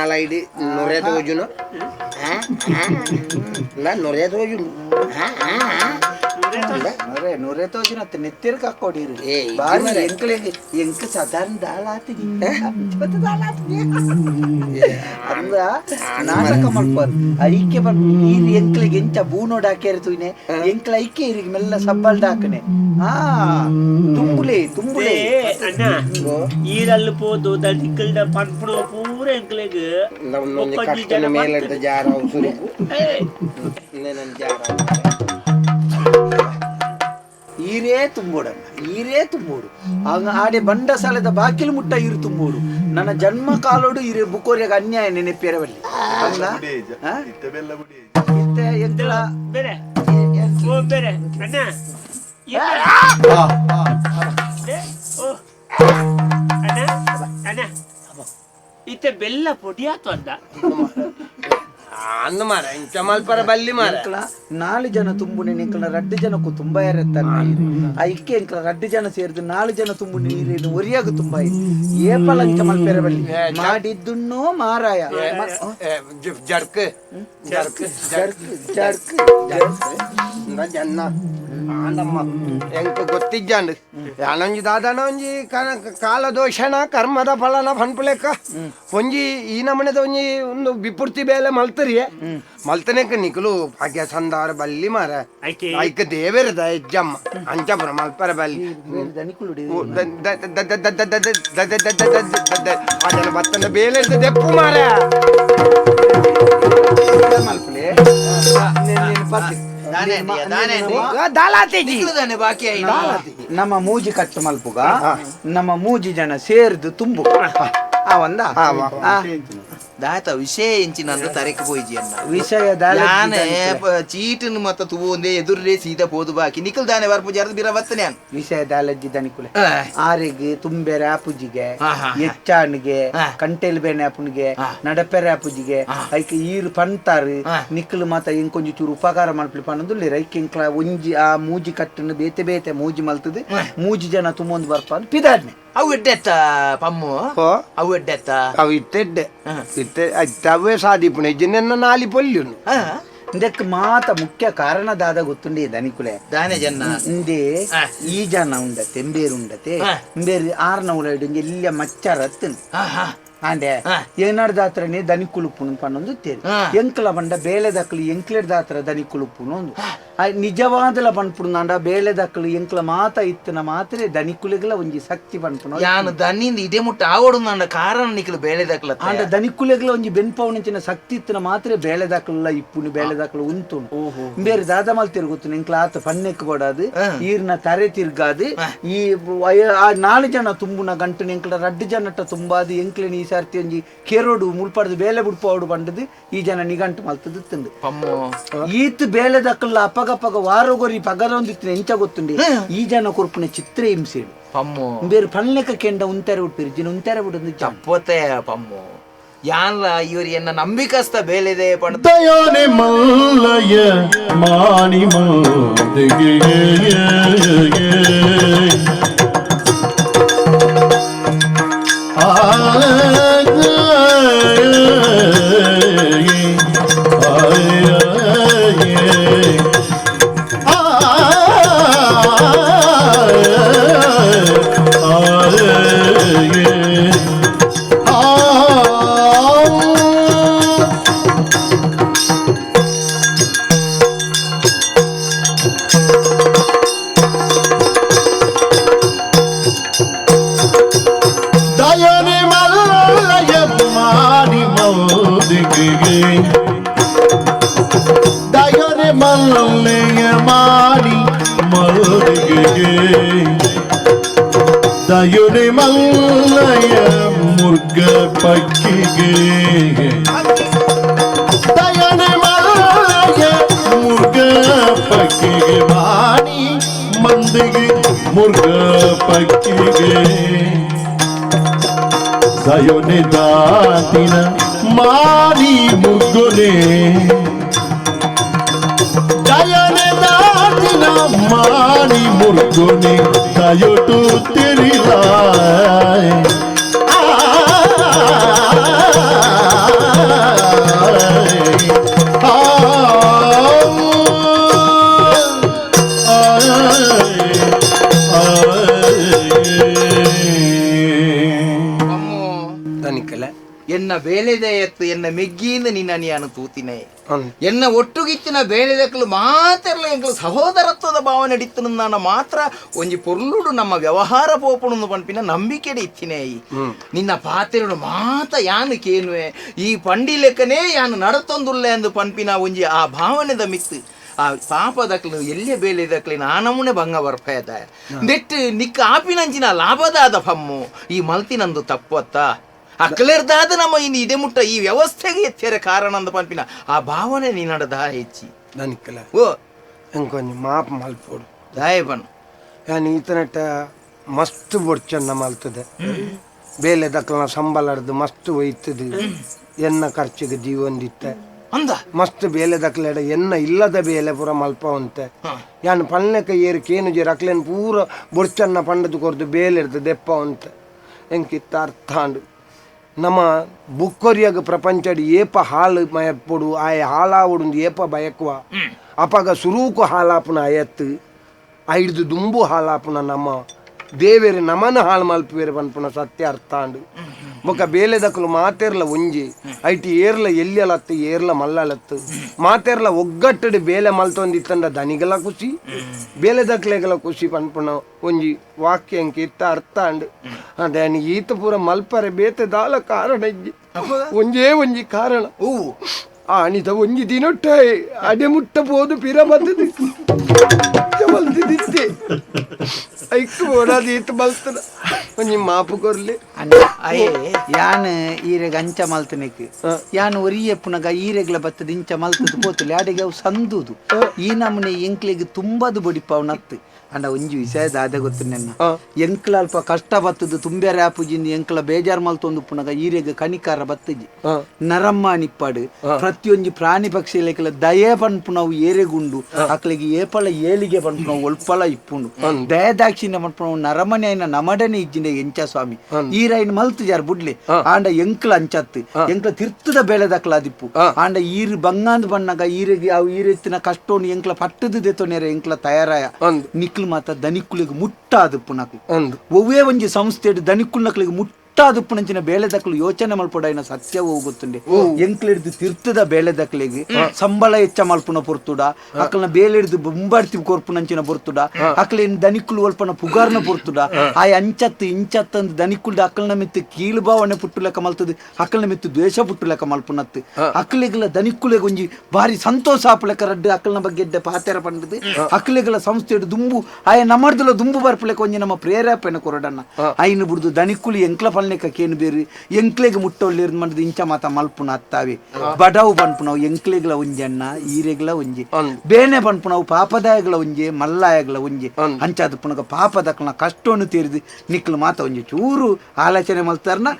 ನಾಲೈದು ನೊರೆ ತೋಜುನು ನೊರೆ ತೋಜುನು ನೂರೇ ತೋಜಿನ ನೆತ್ತಿರ್ಕ ಹಾಕೊಡಿರಿ ಬಾರಿ ಎಂಕ್ಲೆಗೆ ಎಂಕ್ ಸಾಧಾರಣ ದಾಳಾತಿನಿ ಅಂದ ನಾಟಕ ಮಾಡ್ಪಾರು ಐಕ್ಯ ಈ ಎಂಕ್ಲೆಗೆ ಎಂಚ ಬೂನೋಡ್ ಹಾಕ್ಯಾರಿತುನೆ ಎಂಕ್ಲ ಐಕ್ಯ ಇರಿಗೆ ಮೆಲ್ಲ ಸಬ್ಬಲ್ಡ್ ಹಾಕನೆ ತುಂಬುಲೆ ಅಣ್ಣ ಈರಲ್ಲಿ ಪೋದು ದಡಿಕಲ್ಡ ಪನ್ಪುಣ ಪೂರ ಎಂಕ್ಲೆಗೆ ಮೇಲಿಡ್ದ ಜಾರ ಈರೇ ತುಂಬೋಡು ಆಗ ಆಡೆ ಬಂಡ ಸಾಲದ ಬಾಕಿಲು ಮುಟ್ಟ ಈರು ತುಂಬೋಡು ನನ್ನ ಜನ್ಮ ಕಾಲೋಡು ಈರೆ ಬುಕೋರಿಯಾಗ ಅನ್ಯಾಯ ನೆನಪಿರವಲ್ಲಿ ಅಲ್ಲ ಎಂತಳ ಬೇರೆ ಬೇರೆ ಅಣ್ಣ ಅಣ್ಣ ಇತ್ತೆ ಬೆಲ್ಲ ಪೊಡಿ ಆತು ಅಂದ ಅಂದ ಮಾರ ಇಂಚ ಮಲ್ಪರ ಬಲ್ಲಿ ಮಾರ ನಾಲು ಜನ ತುಂಬುನೆ ನಿಂಕಲ 2 ಜನಕ್ಕೂ ತುಂಬಾ ಇರತ್ತನ್ನ ಐಕ್ಯ ಇಂಕಲ 2 ಜನ ಸೇರಿದು 4 ಜನ ತುಂಬುನೆ ನೀರು ಒರಿಯಾಗ ತುಂಬಾ ಏಪಲ ಇಂಚ ಮಲ್ಪೆರ ಬಲ್ಲಿ ಮಾಡಿದ್ದುನ್ನೋ ಮಾರಾಯ ಜರ್ಕ್ ಜನ್ನ ಆಂಡಮ್ಮ ಎಂಕ ಗೊತ್ತಿಜ್ಜಾಂಡ್ ಯಾನೊಂಜಿ ದಾದನ ಒಂಜಿ ಕಾಲ ದೋಷಣ ಕರ್ಮದ ಫಲನ ಫನ್ಪುಲೆಕ್ಕ ಒಂಜಿ ಈ ನಮನೆದ ಒಂಜಿ ಒಂದು ವಿಪುರ್ತಿ ಬೇಲೆ ಮಲ್ತರಿಯೇ ಮಲ್ತನೆಕ ನಿಕಲು ಭಾಗ್ಯ ಸಂದಾರ ಬಲ್ಲಿ ಮಾರ ಐಕ ದೇವೇರದ ಎಜ್ಜಮ್ಮ ಅಂಚಪುರ ಮಲ್ಪರ ಬಲ್ಲಿ ಅದನ್ನ ಬತ್ತನ ಬೇಲೆ ದೆಪ್ಪು ಮಾರ ಮಲ್ಪಲೆ ನಮ್ಮ ಮೂಜಿ ಕಟ್ಟು ಮಲ್ಪುಗ ನಮ್ಮ ಮೂಜಿ ಜನ ಸೇರಿದು ತುಂಬು ಅವಂದ ದಾತ ವಿಷಯ ಎಂಚಿನಂದು ತರಕ್ಕೆ ಪೋಯ್ಜಿ ಅನ್ನ ವಿಷಯ ನಾನೇ ಚೀಟನ್ ಮತ್ತ ತೂಂದೆ ಎದುರೇ ಸೀದಾ ಪೋದು ಬಾಕಿ ನಿಖಲ್ ದಾನೆ ಬರ್ಪು ಜರ್ದು ಬಿರ ಬತ್ತನೆ ಅನ್ ವಿಷಯ ದಾಲಜ್ಜಿ ದನಿಕುಲೆ ಆರೆಗೆ ತುಂಬೆರೆ ಆಪುಜಿಗೆ ಎಚ್ಚಾಣಿಗೆ ಕಂಟೆಲ್ ಬೇನೆ ಆಪುನಿಗೆ ನಡಪೆರೆ ಆಪುಜಿಗೆ ಐಕೆ ಈರು ಪಂತಾರು ನಿಖಲ್ ಮಾತ ಇಂಕೊಂಜಿ ಚೂರು ಉಪಕಾರ ಮಲ್ಪಲಿ ಪನ್ನೊಂದು ರೈಕ್ ಇಂಕ್ಲ ಒಂಜಿ ಆ ಮೂಜಿ ಕಟ್ಟನ್ನು ಬೇತೆ ಬೇತೆ ಮೂಜಿ ಮಲ್ತದೆ ಮೂಜಿ ಜನ ತುಂಬೊಂದು ಬರ್ಪ ಪಿದಾಡ್ನೆ ಅವು ಎಡ್ಡೆತ್ತ ಪಮ್ಮು ಅವು ಎಡ್ಡೆತ್ತ ಅವು ಇತ್ತೆಡ್ಡೆ ಅವೇ ಸಾಧಿಪುಣೆ ಜಿನ್ನ ನಾಲಿ ಪೊಲ್ಯುನು ಇದಕ್ಕೆ ಮಾತ ಮುಖ್ಯ ಕಾರಣದಾದ ಗೊತ್ತುಂಡಿ ದನಿಕುಲೆ ದಾನೆ ಜನ ಇಂದೆ ಈ ಜನ ಉಂಡತೆ ಎಂಬೇರು ಉಂಡತೆ ಎಂಬೇರು ಆರ್ನ ಉಳಡು ಎಲ್ಲ ಮಚ್ಚಾರ ಹತ್ತನು ಆಂಡೆ ಏನಾಡ್ ದಾತ್ರನೆ ದನಿ ಕುಳುಪುನು ಪನ್ನೊಂದು ತೇರಿ ಎಂಕ್ಲ ಬಂಡ ಬೇಲೆ ದಕ್ಕಲು ಎಂಕ್ಲೆಡ್ ದಾತ್ರ ದನಿ ಕುಳುಪುನು ಒಂದು ನಿಜವಾದಲ ಪನ್ಪುಂಡ ಬೇಲೆ ದಕ್ಕಲು ಎಂಕ್ಲ ಮಾತ ಇತ್ತನ ಮಾತ್ರ ದನಿಕುಲೆಗಳ ಒಂಜಿ ಶಕ್ತಿ ಪನ್ಪುನ ಯಾನು ದನ್ನಿಂದ ಇದೇ ಮುಟ್ಟ ಆವಡು ನಂಡ ಕಾರಣ ನಿಕ್ಲು ಬೇಳೆ ದಕ್ಕಲ ಆಂಡ ದನಿಕುಲೆಗಳ ಒಂಜಿ ಬೆನ್ಪವನಿಂಚಿನ ಶಕ್ತಿ ಇತ್ತನ ಮಾತ್ರ ಬೇಳೆ ದಾಖಲ ಇಪ್ಪುನು ಬೇಳೆ ದಾಖಲು ಉಂತುನು ಬೇರೆ ದಾದ ಮಲ್ ತಿರುಗುತ್ತು ಎಂಕ್ಲ ಆತ ಪನ್ನೆಕ್ ಬಡಾದು ಈರ್ನ ತರೆ ತಿರ್ಗಾದು ಈ 4 ಜನ ತುಂಬುನ ಗಂಟು ಎಂಕ್ಲ 2 ಜನಟ ತುಂಬಾದು ಎಂಕ್ಲೆನ ಈ ಸರ್ತಿ ಒಂಜಿ ಕೇರೋಡು ಮುಲ್ಪಡ್ದು ಬೇಲೆ ಬುಡ್ಪೋಡು ಬಂಡದು ಈ ಜನ ನಿಗಂಟು ಮಲ್ತದು ತಿಂದು ಈತ್ ಬೇಲೆ ದಕ್ಕಲ್ಲ ಅಪಗಪಗ ವಾರಗೊರಿ ಪಗರೊಂದಿತ್ತು ಎಂಚ ಗೊತ್ತುಂಡಿ ಈ ಜನ ಕೊರ್ಪುನ ಚಿತ್ರ ಹಿಂಸೆಡು ಪಮ್ಮು ಬೇರೆ ಪಳ್ಳೆಕ ಕೆಂಡ ಉಂತೆರೆ ಬಿಡ್ಪಿರು ಜಿನ ಉಂತೆರೆ ಬಿಡೋದು ಚಪ್ಪತೆ ಪಮ್ಮು ಯಾನ್ಲ ಇವ್ರು ಎನ್ನ ನಂಬಿಕಸ್ತ ಬೇಲೆದೆ ಪಣ ದಯಾನೆ ಮಲ್ಲಯ ಮಾನಿ ಮಲ್ದಿಗೆ ದಯುನೆ ಮಲ್ಲಯ ಮುರ್ಗ ಪಕ್ಕಿಗೆ ದಯನೆ ಮಲ್ಲಯ ಮುರ್ಗ ಪಕ್ಕಿಗೆ ಮಾನಿ ಮಂದಿಗೆ ಮುರ್ಗ ಪಕ್ಕಿಗೆ ದಯುನೆ ದಾತಿನ ಮಾನಿ ಮುರ್ಗುನೆ ದಯನೆ ದಾತಿನ ಮಾನಿ ಮುರ್ಗುನೆ ದಯಟು ತಿರಿಲಾಯ್ ಎನ್ನ ಬೇಲೆದ ಎತ್ತು ಎನ್ನ ಮೆಗ್ಗಿಯಿಂದ ನಿನ್ನ ನಾನು ತೂತಿನೇ ಎನ್ನ ಒಟ್ಟುಗಿತ್ತಿನ ಬೇಲೆದಕ್ಕಲು ಮಾತ್ರ ಎಂಕಲು ಸಹೋದರತ್ವದ ಭಾವನೆ ನಡೀತು ನಾನು ಮಾತ್ರ ಒಂಜಿ ಪೊರ್ಲುಡು ನಮ್ಮ ವ್ಯವಹಾರ ಪೋಪುಣು ಪಂಪಿನ ನಂಬಿಕೆ ಇತ್ತಿನೇ ನಿನ್ನ ಪಾತ್ರೆಡು ಮಾತ ಯಾನು ಕೇನುವೆ ಈ ಪಂಡಿ ಲೆಕ್ಕನೇ ಯಾನು ನಡತೊಂದುಲ್ಲ ಎಂದು ಪಂಪಿನ ಒಂಜಿ ಆ ಭಾವನೆದ ಮಿತ್ತು ಆ ಪಾಪದಕ್ಲು ಎಲ್ಲೇ ಬೇಲೆದಕ್ಲಿ ನಾನಮ್ಮನೆ ಭಂಗ ಬರ್ಪಯದ ನೆಟ್ಟು ನಿಕ್ಕ ಆಪಿನಂಚಿನ ಲಾಭದಾದ ಪಮ್ಮು ಈ ಮಲ್ತಿನಂದು ತಪ್ಪತ್ತ ಅಕ್ಕಲೇರ್ದಾದ ನಮ್ಮ ಇನ್ನು ಇದೆ ಮುಟ್ಟ ಈ ವ್ಯವಸ್ಥೆಗೆ ಎಚ್ಚರ ಕಾರಣ ಅಂದ ಪಂಪಿನ ಆ ಭಾವನೆ ನೀನಡದ ಹೆಚ್ಚಿ ದನಿಕಲ ಓ ಎಂಕೊಂಜಿ ಮಾಪ್ ಮಲ್ಪೋಡು ದಾಯಬನ್ ಯಾನ್ ಈತನಟ ಮಸ್ತ್ ಬೊಡ್ಚನ್ನ ಮಲ್ತದೆ ಬೇಲೆ ದಕ್ಕಲ ಸಂಬಳ ಹಿಡ್ದು ಮಸ್ತ್ ಒಯ್ತದೆ ಎನ್ನ ಖರ್ಚಿಗೆ ಜೀವೊಂದಿತ್ತೆ ಅಂದ ಮಸ್ತ್ ಬೇಲೆ ದಕ್ಲೆಡ ಎನ್ನ ಇಲ್ಲದ ಬೇಲೆ ಪೂರ ಮಲ್ಪ ಅಂತೆ ಯಾನ್ ಪಲ್ನೆಕ ಏರು ಕೇನು ಜೇರು ಅಕ್ಲೇನ್ ಪೂರ ಬೊಡ್ಚನ್ನ ಪಂಡದು ಕೊರ್ದು ಬೇಲೆ ಇರ್ತದೆ ದೆಪ್ಪ ಅಂತೆ ಎಂಕಿತ್ತ ಅರ್ಥಾಂಡು ನಮ್ಮ ಬುಕ್ಕೊರಿಯಾಗ ಪ್ರಪಂಚಡ್ ಏಪ ಹಾಲು ಮಯಪ್ಪೊಡು ಆಯ ಹಾಲಾವುಡು ಏಪ ಬಯಕುವ ಅಪಾಗ ಸುರೂಕು ಹಾಲಾಪುನ ಅಯತ್ತು ಐದು ದುಂಬು ಹಾಲಾಪುನ ನಮ್ಮ ದೇವೇರು ನಮನ ಹಾಳು ಮಲ್ಪುವೇರು ಪನ್ಪುನ ಸತ್ಯ ಅರ್ಥಾಂಡು ಬೊಕ್ಕ ಬೇಲೆದಕ್ಕಲು ಮಾತೇರ್ಲ ಒಂಜಿ ಐಟಿ ಏರ್ಲ ಎಲ್ಲಿಯಲತ್ತು ಏರ್ಲ ಮಲ್ಲಲತ್ತು ಮಾತೇರ್ಲ ಒಗ್ಗಟ್ಟಡು ಬೇಲೆ ಮಲ್ತೊಂದಿತ್ತಂಡ ದನಿಗಲ ಖುಷಿ ಬೇಲೆದಕ್ಲೆಗಲ ಖುಷಿ ಪನ್ಪುನ ಒಂಜಿ ವಾಕ್ಯ ಅಂಕೆ ಇತ್ತ ಅರ್ಥ ಅಂಡು ಅದೇ ಈತ ಪೂರ ಮಲ್ಪರೆ ಬೇತೆ ದಾಲ ಕಾರಣ ಇಜ್ಜಿ ಒಂಜೇ ಒಂಜಿ ಕಾರಣ ಆಣಿದ ಒಂಜಿ ದಿನೊಟ್ಟ ಅಡೆ ಮುಟ್ಟ ಪೋದು ಪಿರ ಬಂದದು ಮಲ್ತಿದ್ದೆ ಐಕ್ಕು ಓಡಾದ ಈತ ಮಲ್ತನ ಒಂಜಿ ಮಾಪು ಕೊರ್ಲಿ ಅಯ್ಯೇ ಯಾನ್ ಈರೆಗ್ ಅಂಚ ಮಲ್ತನೆಕ್ ಯಾನ್ ಒರಿಯೆ ಪುನಗ ಈರೆಗ್ಲ ಬತ್ತದ ಇಂಚ ಮಲ್ತದ ಪೋತಲಿ ಆಡೆಗೆ ಅವು ಸಂದುದು ಈ ನಮ್ಮನೆ ಎಂಕ್ಲೆಗ್ ತುಂಬದು ಬಡಿಪಾವ್ ನತ್ತು ಅಂಡ ಒಂಜಿ ವಿಷಯದ ಅದೇ ಗೊತ್ತು ನೆನ್ನ ಎಂಕ್ಲ ಅಲ್ಪ ಕಷ್ಟ ಬತ್ತದು ತುಂಬ್ಯಾರೆ ಆಪುಜಿಂದ ಎಂಕ್ಲ ಬೇಜಾರ್ ಮಲ್ತೊಂದು ಪುನಗ ಈರೆಗ್ ಕಣಿಕಾರ ಬತ್ತಜಿ ನರಮ್ಮ ನಿಪ್ಪಾಡು ಪ್ರತಿಯೊಂಜಿ ಪ್ರಾಣಿ ಪಕ್ಷಿಲೆಕ್ಲ ದಯೆ ಪನ್ಪುನವು ಏರೆಗುಂಡು ಅಕ್ಲೆಗೆ ಏಪಳ ಏಳಿಗೆ ಪನ್ಪುನವು ಒಲ್ಪಲ ಇಪ್ಪುಂಡು ದಯದಾಕ್ಷಿಣ್ಯ ಪನ್ಪುನವು ನರಮನೆ ಐನ ನಮಡನೆ ಇಜ್ಜಿಂಡೆ ಎಂಚ ಸ್ವಾಮಿ ಈರೈನ್ ಮಲ್ತು ಜಾರ್ ಬುಡ್ಲಿ ಆಂಡ ಎಂಕ್ಲ ಅಂಚತ್ತು ಎಂಕ್ಲ ತಿರ್ತದ ಬೆಳೆದಕ್ಲ ದಿಪ್ಪು ಆಂಡ ಈರು ಬಂಗಾಂದ್ ಬಣ್ಣಗ ಈರೆಗೆ ಅವು ಈರೆತ್ತಿನ ಕಷ್ಟೋನು ಎಂಕ್ಲ ಪಟ್ಟದ ದೆತೊನೆರೆ ಎಂಕ್ಲ ತಯಾರಾಯ ನಿಕ್ಲು ಮಾತ ದನಿಕ್ಕುಲಿಗೆ ಮುಟ್ಟಾದು ಪುನಕು ಒವ್ವೇ ಒಂಜಿ ಸಂಸ್ಥೆ ದನಿಕ್ಕುಲ್ನಕ್ಲಿಗೆ ಮುಟ್ಟಾದುಪ್ಪುನಂಚಿನ ಬೇಳೆದಕ್ಲು ಯೋಚನೆ ಮಲ್ಪೊಡಾಯಿನ ಸತ್ಯವೂ ಗೊತ್ತುಂಡೆ ಎಂಕ್ಲಿಡ್ದು ತಿರ್ತದ ಬೇಳೆದಕ್ಲಿಗೆ ಸಂಬಳ ಹೆಚ್ಚ ಮಲ್ಪುನ ಪೊರ್ತುಡ ಅಕ್ಲನ ಬೇಲೆಡ್ದು ಬೊಂಬಾಡ್ತಿ ಕೊರ್ಪುನಂಚಿನ ಬೊರ್ತುಡ ಅಕ್ಲೇನ್ ದನಿಕ್ಕುಲು ಒಲ್ಪನ ಪುಗಾರ್ನ ಪೊರ್ತುಡ ಆಯ್ ಅಂಚತ್ತು ಇಂಚತ್ತಂದು ದನಿಕ್ಕುಲ್ದ ಅಕ್ಲನ ಮಿತ್ತು ಕೀಳು ಭಾವನೆ ಪುಟ್ಟು ಲೆಕ್ಕ ಮಲ್ತದು ಅಕ್ಲನ ಮಿತ್ತು ದ್ವೇಷ ಪುಟ್ಟು ಲೆಕ್ಕ ಮಲ್ಪುನತ್ತು ಅಕ್ಲಿಗಳ ದನಿಕ್ಕುಲೆಗೆ ಒಂಜಿ ಭಾರಿ ಸಂತೋಷ ಆಪುಲೆಕ್ಕ ರಡ್ಡು ಅಕ್ಲನ ಬಗ್ಗೆ ಎಡ್ಡೆ ಪಾತೆರ ಪಂಡದು ಅಕ್ಲಿಗಳ ಸಂಸ್ಥೆ ದುಂಬು ಆಯ ನಮ್ಮಡ್ದಲ ದುಂಬು ಬರ್ಪುಲೆಕ್ಕ ಒಂಜಿ ನಮ್ಮ ಪ್ರೇರೇಪಣೆ ಕೊರಡನ್ನ ಐನು ಬಿಡುದು ದನಿಕ್ಕುಲಿ ಎಂಕ್ಲ ಪಲ್ನೆಕ ಕೇನು ಬೇರು ಎಂಕ್ಲೆಗೆ ಮುಟ್ಟೊಳ್ಳಿರ್ ಮಾಡಿದ ಇಂಚ ಮಾತ ಮಲ್ಪುನ ಅತ್ತಾವೆ ಬಡವು ಪನ್ಪುನವು ಎಂಕ್ಲೆಗ್ಲ ಒಂಜಿ ಅಣ್ಣ ಈರೆಗ್ಲ ಒಂಜಿ ಬೇನೆ ಪನ್ಪುನವು ಪಾಪದಾಯಗಳ ಒಂಜಿ ಮಲ್ಲಾಯಗಳ ಒಂಜಿ ಅಂಚಾದ ಪುನಗ ಪಾಪದಕ್ಲನ ಕಷ್ಟವನ್ನು ತೀರಿದು ನಿಕ್ಲು ಮಾತ ಒಂಜಿ ಚೂರು ಆಲೋಚನೆ ಮಲ್ತಾರನ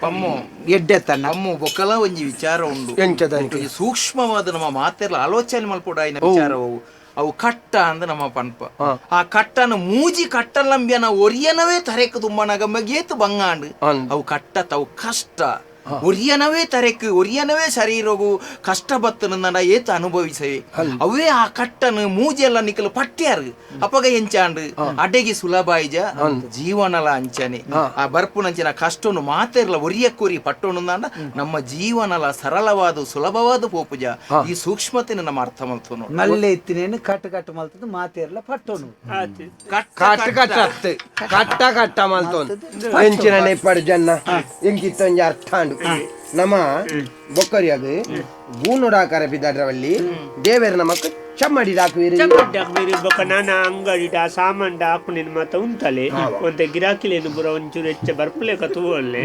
ಎಡ್ಡೆತ್ತಣ್ಣ ಅಮ್ಮು ಬೊಕ್ಕಲ ಒಂಜಿ ವಿಚಾರ ಉಂಡು ಸೂಕ್ಷ್ಮವಾದ ನಮ್ಮ ಮಾತೆಲ್ಲ ಆಲೋಚನೆ ಮಲ್ಪೊಡಾಯಿನ ವಿಚಾರವು ಅವು ಕಟ್ಟ ಅಂದ ನಮ್ಮ ಪನ್ಪ ಆ ಕಟ್ಟನ ಮೂಜಿ ಕಟ್ಟಲಂಬ್ಯನ ಒರಿಯನವೇ ತರೆಕ್ ತುಂಬನಗಂಬ ಗೇತು ಬಂಗಾಂಡ್ ಅವು ಕಟ್ಟ ತಾವು ಕಷ್ಟ ಒರಿಯನವೇ ತರೆಕ್ ಒರಿಯನವೇ ಶರೀರಗು ಕಷ್ಟ ಬತ್ತನ ಏತ ಅನುಭವಿಸವೆ ಅವೇ ಆ ಕಟ್ಟನು ಮೂಜಿ ಎಲ್ಲ ನಿಕಲು ಪಟ್ಟ್ಯಾರು ಅಪಗ ಎಂಚಾಂಡ್ ಅಡೆಗೆ ಸುಲಭ ಇಜ ಜೀವನಲ ಅಂಚನೆ ಆ ಬರ್ಪುನಂಚಿನ ಕಷ್ಟನು ಮಾತೆರ್ಲ ಒರಿಯಕ್ಕೂರಿ ಪಟ್ಟೋನು ನಮ್ಮ ಜೀವನಲ ಸರಳವಾದ ಸುಲಭವಾದ ಪೋಪುಜ ಈ ಸೂಕ್ಷ್ಮತೆನ ನಮ್ಮ ಅರ್ಥ ಮಲ್ತನು ನಲ್ಲೆ ಎತ್ತಿನೇನು ಕಟ್ ಕಟ್ ಮಲ್ತದ ಮಾತೆರ್ಲ ಪಟ್ಟೋನು ಕಟ್ಟ ಕಟ್ಟ ಕಟ್ಟ ಕಟ್ಟ ಮಲ್ತೋನು ಎಂಚಿನ ನೆಪ್ಪಡು ಜನ್ನ ಎಂಕಿತ್ತೊಂಜಿ ಅರ್ಥ ನಮ್ಮ ಬೊಕ್ಕರಿಯಾಗ ಗೂನೊಡಾಕಾರ ಬಿದ್ದಾಡ್ರವಲ್ಲಿ ದೇವೇರ ನಮಕ್ ಚಮ್ಮಡಿ ಹಾಕುವಿರಿ ನಾನು ಅಂಗಡಿ ಸಾಮಾನ್ ಹಾಕು ಮತ್ತ ಉಂಟಲೆ ಒಂತೆ ಗಿರಾಕಿಲೇನು ಬುರ ಒಂಚೂರು ಹೆಚ್ಚ ಬರ್ಪುಲೇಕ ತೂವಲ್ಲೆ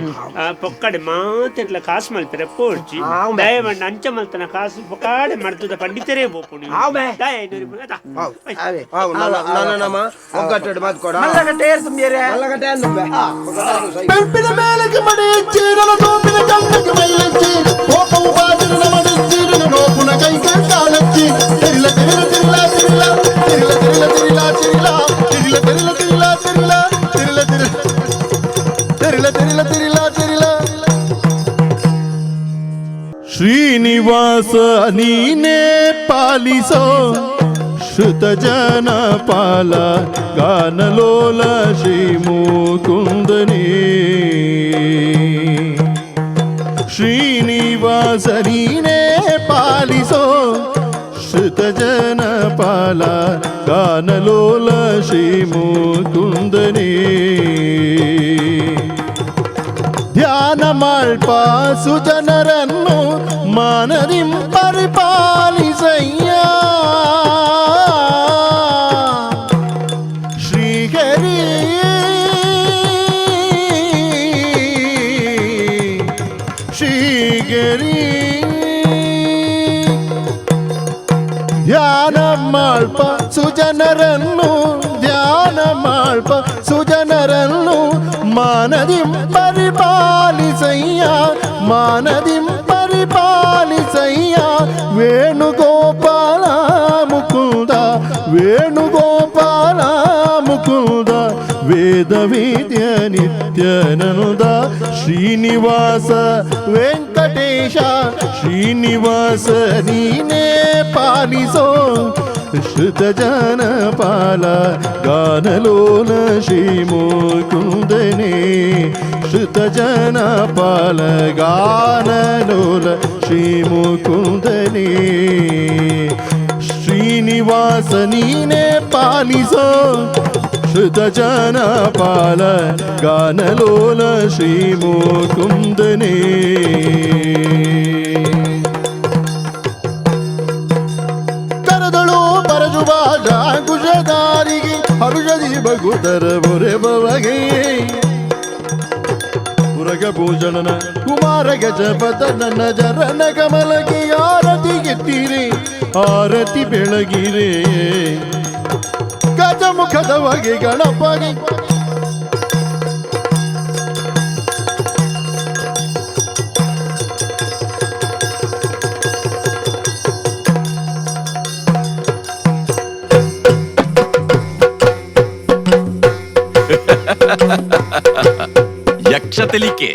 ಪೊಕ್ಕಡೆ ಮಾತೆಟ್ಲ ಕಾಸು ಮಲ್ಪರೆ ಪೋಡ್ಚಿ ದಯಮಂಡ ಅಂಚ ಮಲ್ತನ ಕಾಸು ಪೊಕ್ಕಾಡೆ ಮಾಡ್ತದ ಪಂಡಿತರೇ ಬೋಪುಣಿ ನಮ್ಮ ಒಗ್ಗಟ್ಟು ಮಾತ್ಕೊಡ ಬೆಳ್ಪಿನ ಮೇಲಕ್ಕೆ ಮಡೆಯಚ್ಚಿ ನನ್ನ ತೋಪಿನ ಕಣ್ಣಕ್ಕೆ ಮೈಲಚ್ಚಿ ಕೋಪವು ಬಾಜಿನ ಮಡಚ್ಚಿ ನನ್ನ ನೋಪುನ ಕೈಗೆ ಕಾಲಚ್ಚಿ ತಿರಿಲ ತಿರಿಲ ತಿರಿಲ ತಿರಿಲ ತಿರಿಲ ತಿರಿಲ ತಿರಿಲ ತಿರಿಲ ತಿರಿಲ ತಿರಿಲ ತಿರಿಲ ತಿರಿಲ ತಿರಿಲ ತಿರಿಲ ತಿರಿಲ ಶ್ರೀನಿವಾಸ ನೀನೇ ಪಾಲಿಸೋ ಶ್ರುತ ಜನ ಪಾಲ ಗಾನಲೋಲ ಶ್ರೀ ಮುಕುಂದನೇ ಶ್ರೀ ಶ್ರೀನಿವಾಸ ನೀನೇ ಪಾಲಿಸೋ ಶ್ರುತ ಜನಪಾಲ ಗಾನಲೋಲ ಶ್ರೀ ಮುಕುಂದನೇ ಧ್ಯಾನ ಮಾಳ್ಪ ಸುಜನರನ್ನು ಮಾನದಿಂ ಪರಿಪಾಲಿಸಯ್ಯ ಶ್ರೀಹರಿ ಶ್ರೀಗರಿ ಧ್ಯಾನ ಮಾಳ್ಪ ಸುಜನರನ್ನು ಧ್ಯಾನ ಮಾಳ್ಪ ಸುಜನರನ್ನು ಮಾನದಿಂ ಪರಿಪಾಲಿಸಯ್ಯ ಮಾನದಿಂ ಪರಿಪಾಲಿಸಯ್ಯ ವೇಣುಗೋಪಾಲ ಮುಕುಂದ ವೇಣುಗೋಪಾಲ ಮುಕುಂದ ವೇದ ವಿದ್ಯ ನಿತ್ಯನನುದ ಶ್ರೀನಿವಾಸ ವೆಂಕಟೇಶ ಶ್ರೀನಿವಾಸ ನೀನೇ ಪಾಲಿಸೋ ಶ್ರುತ ಜನಪಾಲ ಗಾನಲೋಲ ಶ್ರೀ ಮುಕುಂದನೇ ಶ್ರುತ ಜನಪಾಲ ಗಾನಲೋಲ ಶ್ರೀ ಮುಕುಂದನೇ ಶ್ರೀನಿವಾಸ ನೀನೇ ಪಾಲಿಸೋ ಶ್ರುತ ಜನಪಾಲ ಗಾನಲೋಲ ಶ್ರೀ ಮುಕುಂದನೇ ಕರದಳು ಪರಜುಬಾಜ ಕುಶಧಾರಿಗೆ ಹರುಷದಿ ಬಗುತರ ಬೊರೆ ಬವಗೆ ಪುರಗ ಭೂಷಣನ ಕುಮಾರ ಗಜಪತನ ಜರನ ಕಮಲಗೆ ಆರತಿ ಗೆಟ್ಟಿರೆ ಆರತಿ ಬೆಳಗಿರೆ ಗಜಮುಖದ ಬಗೆ ಗಣಪಗೆ ಯಕ್ಷತೆಲಿಕೆ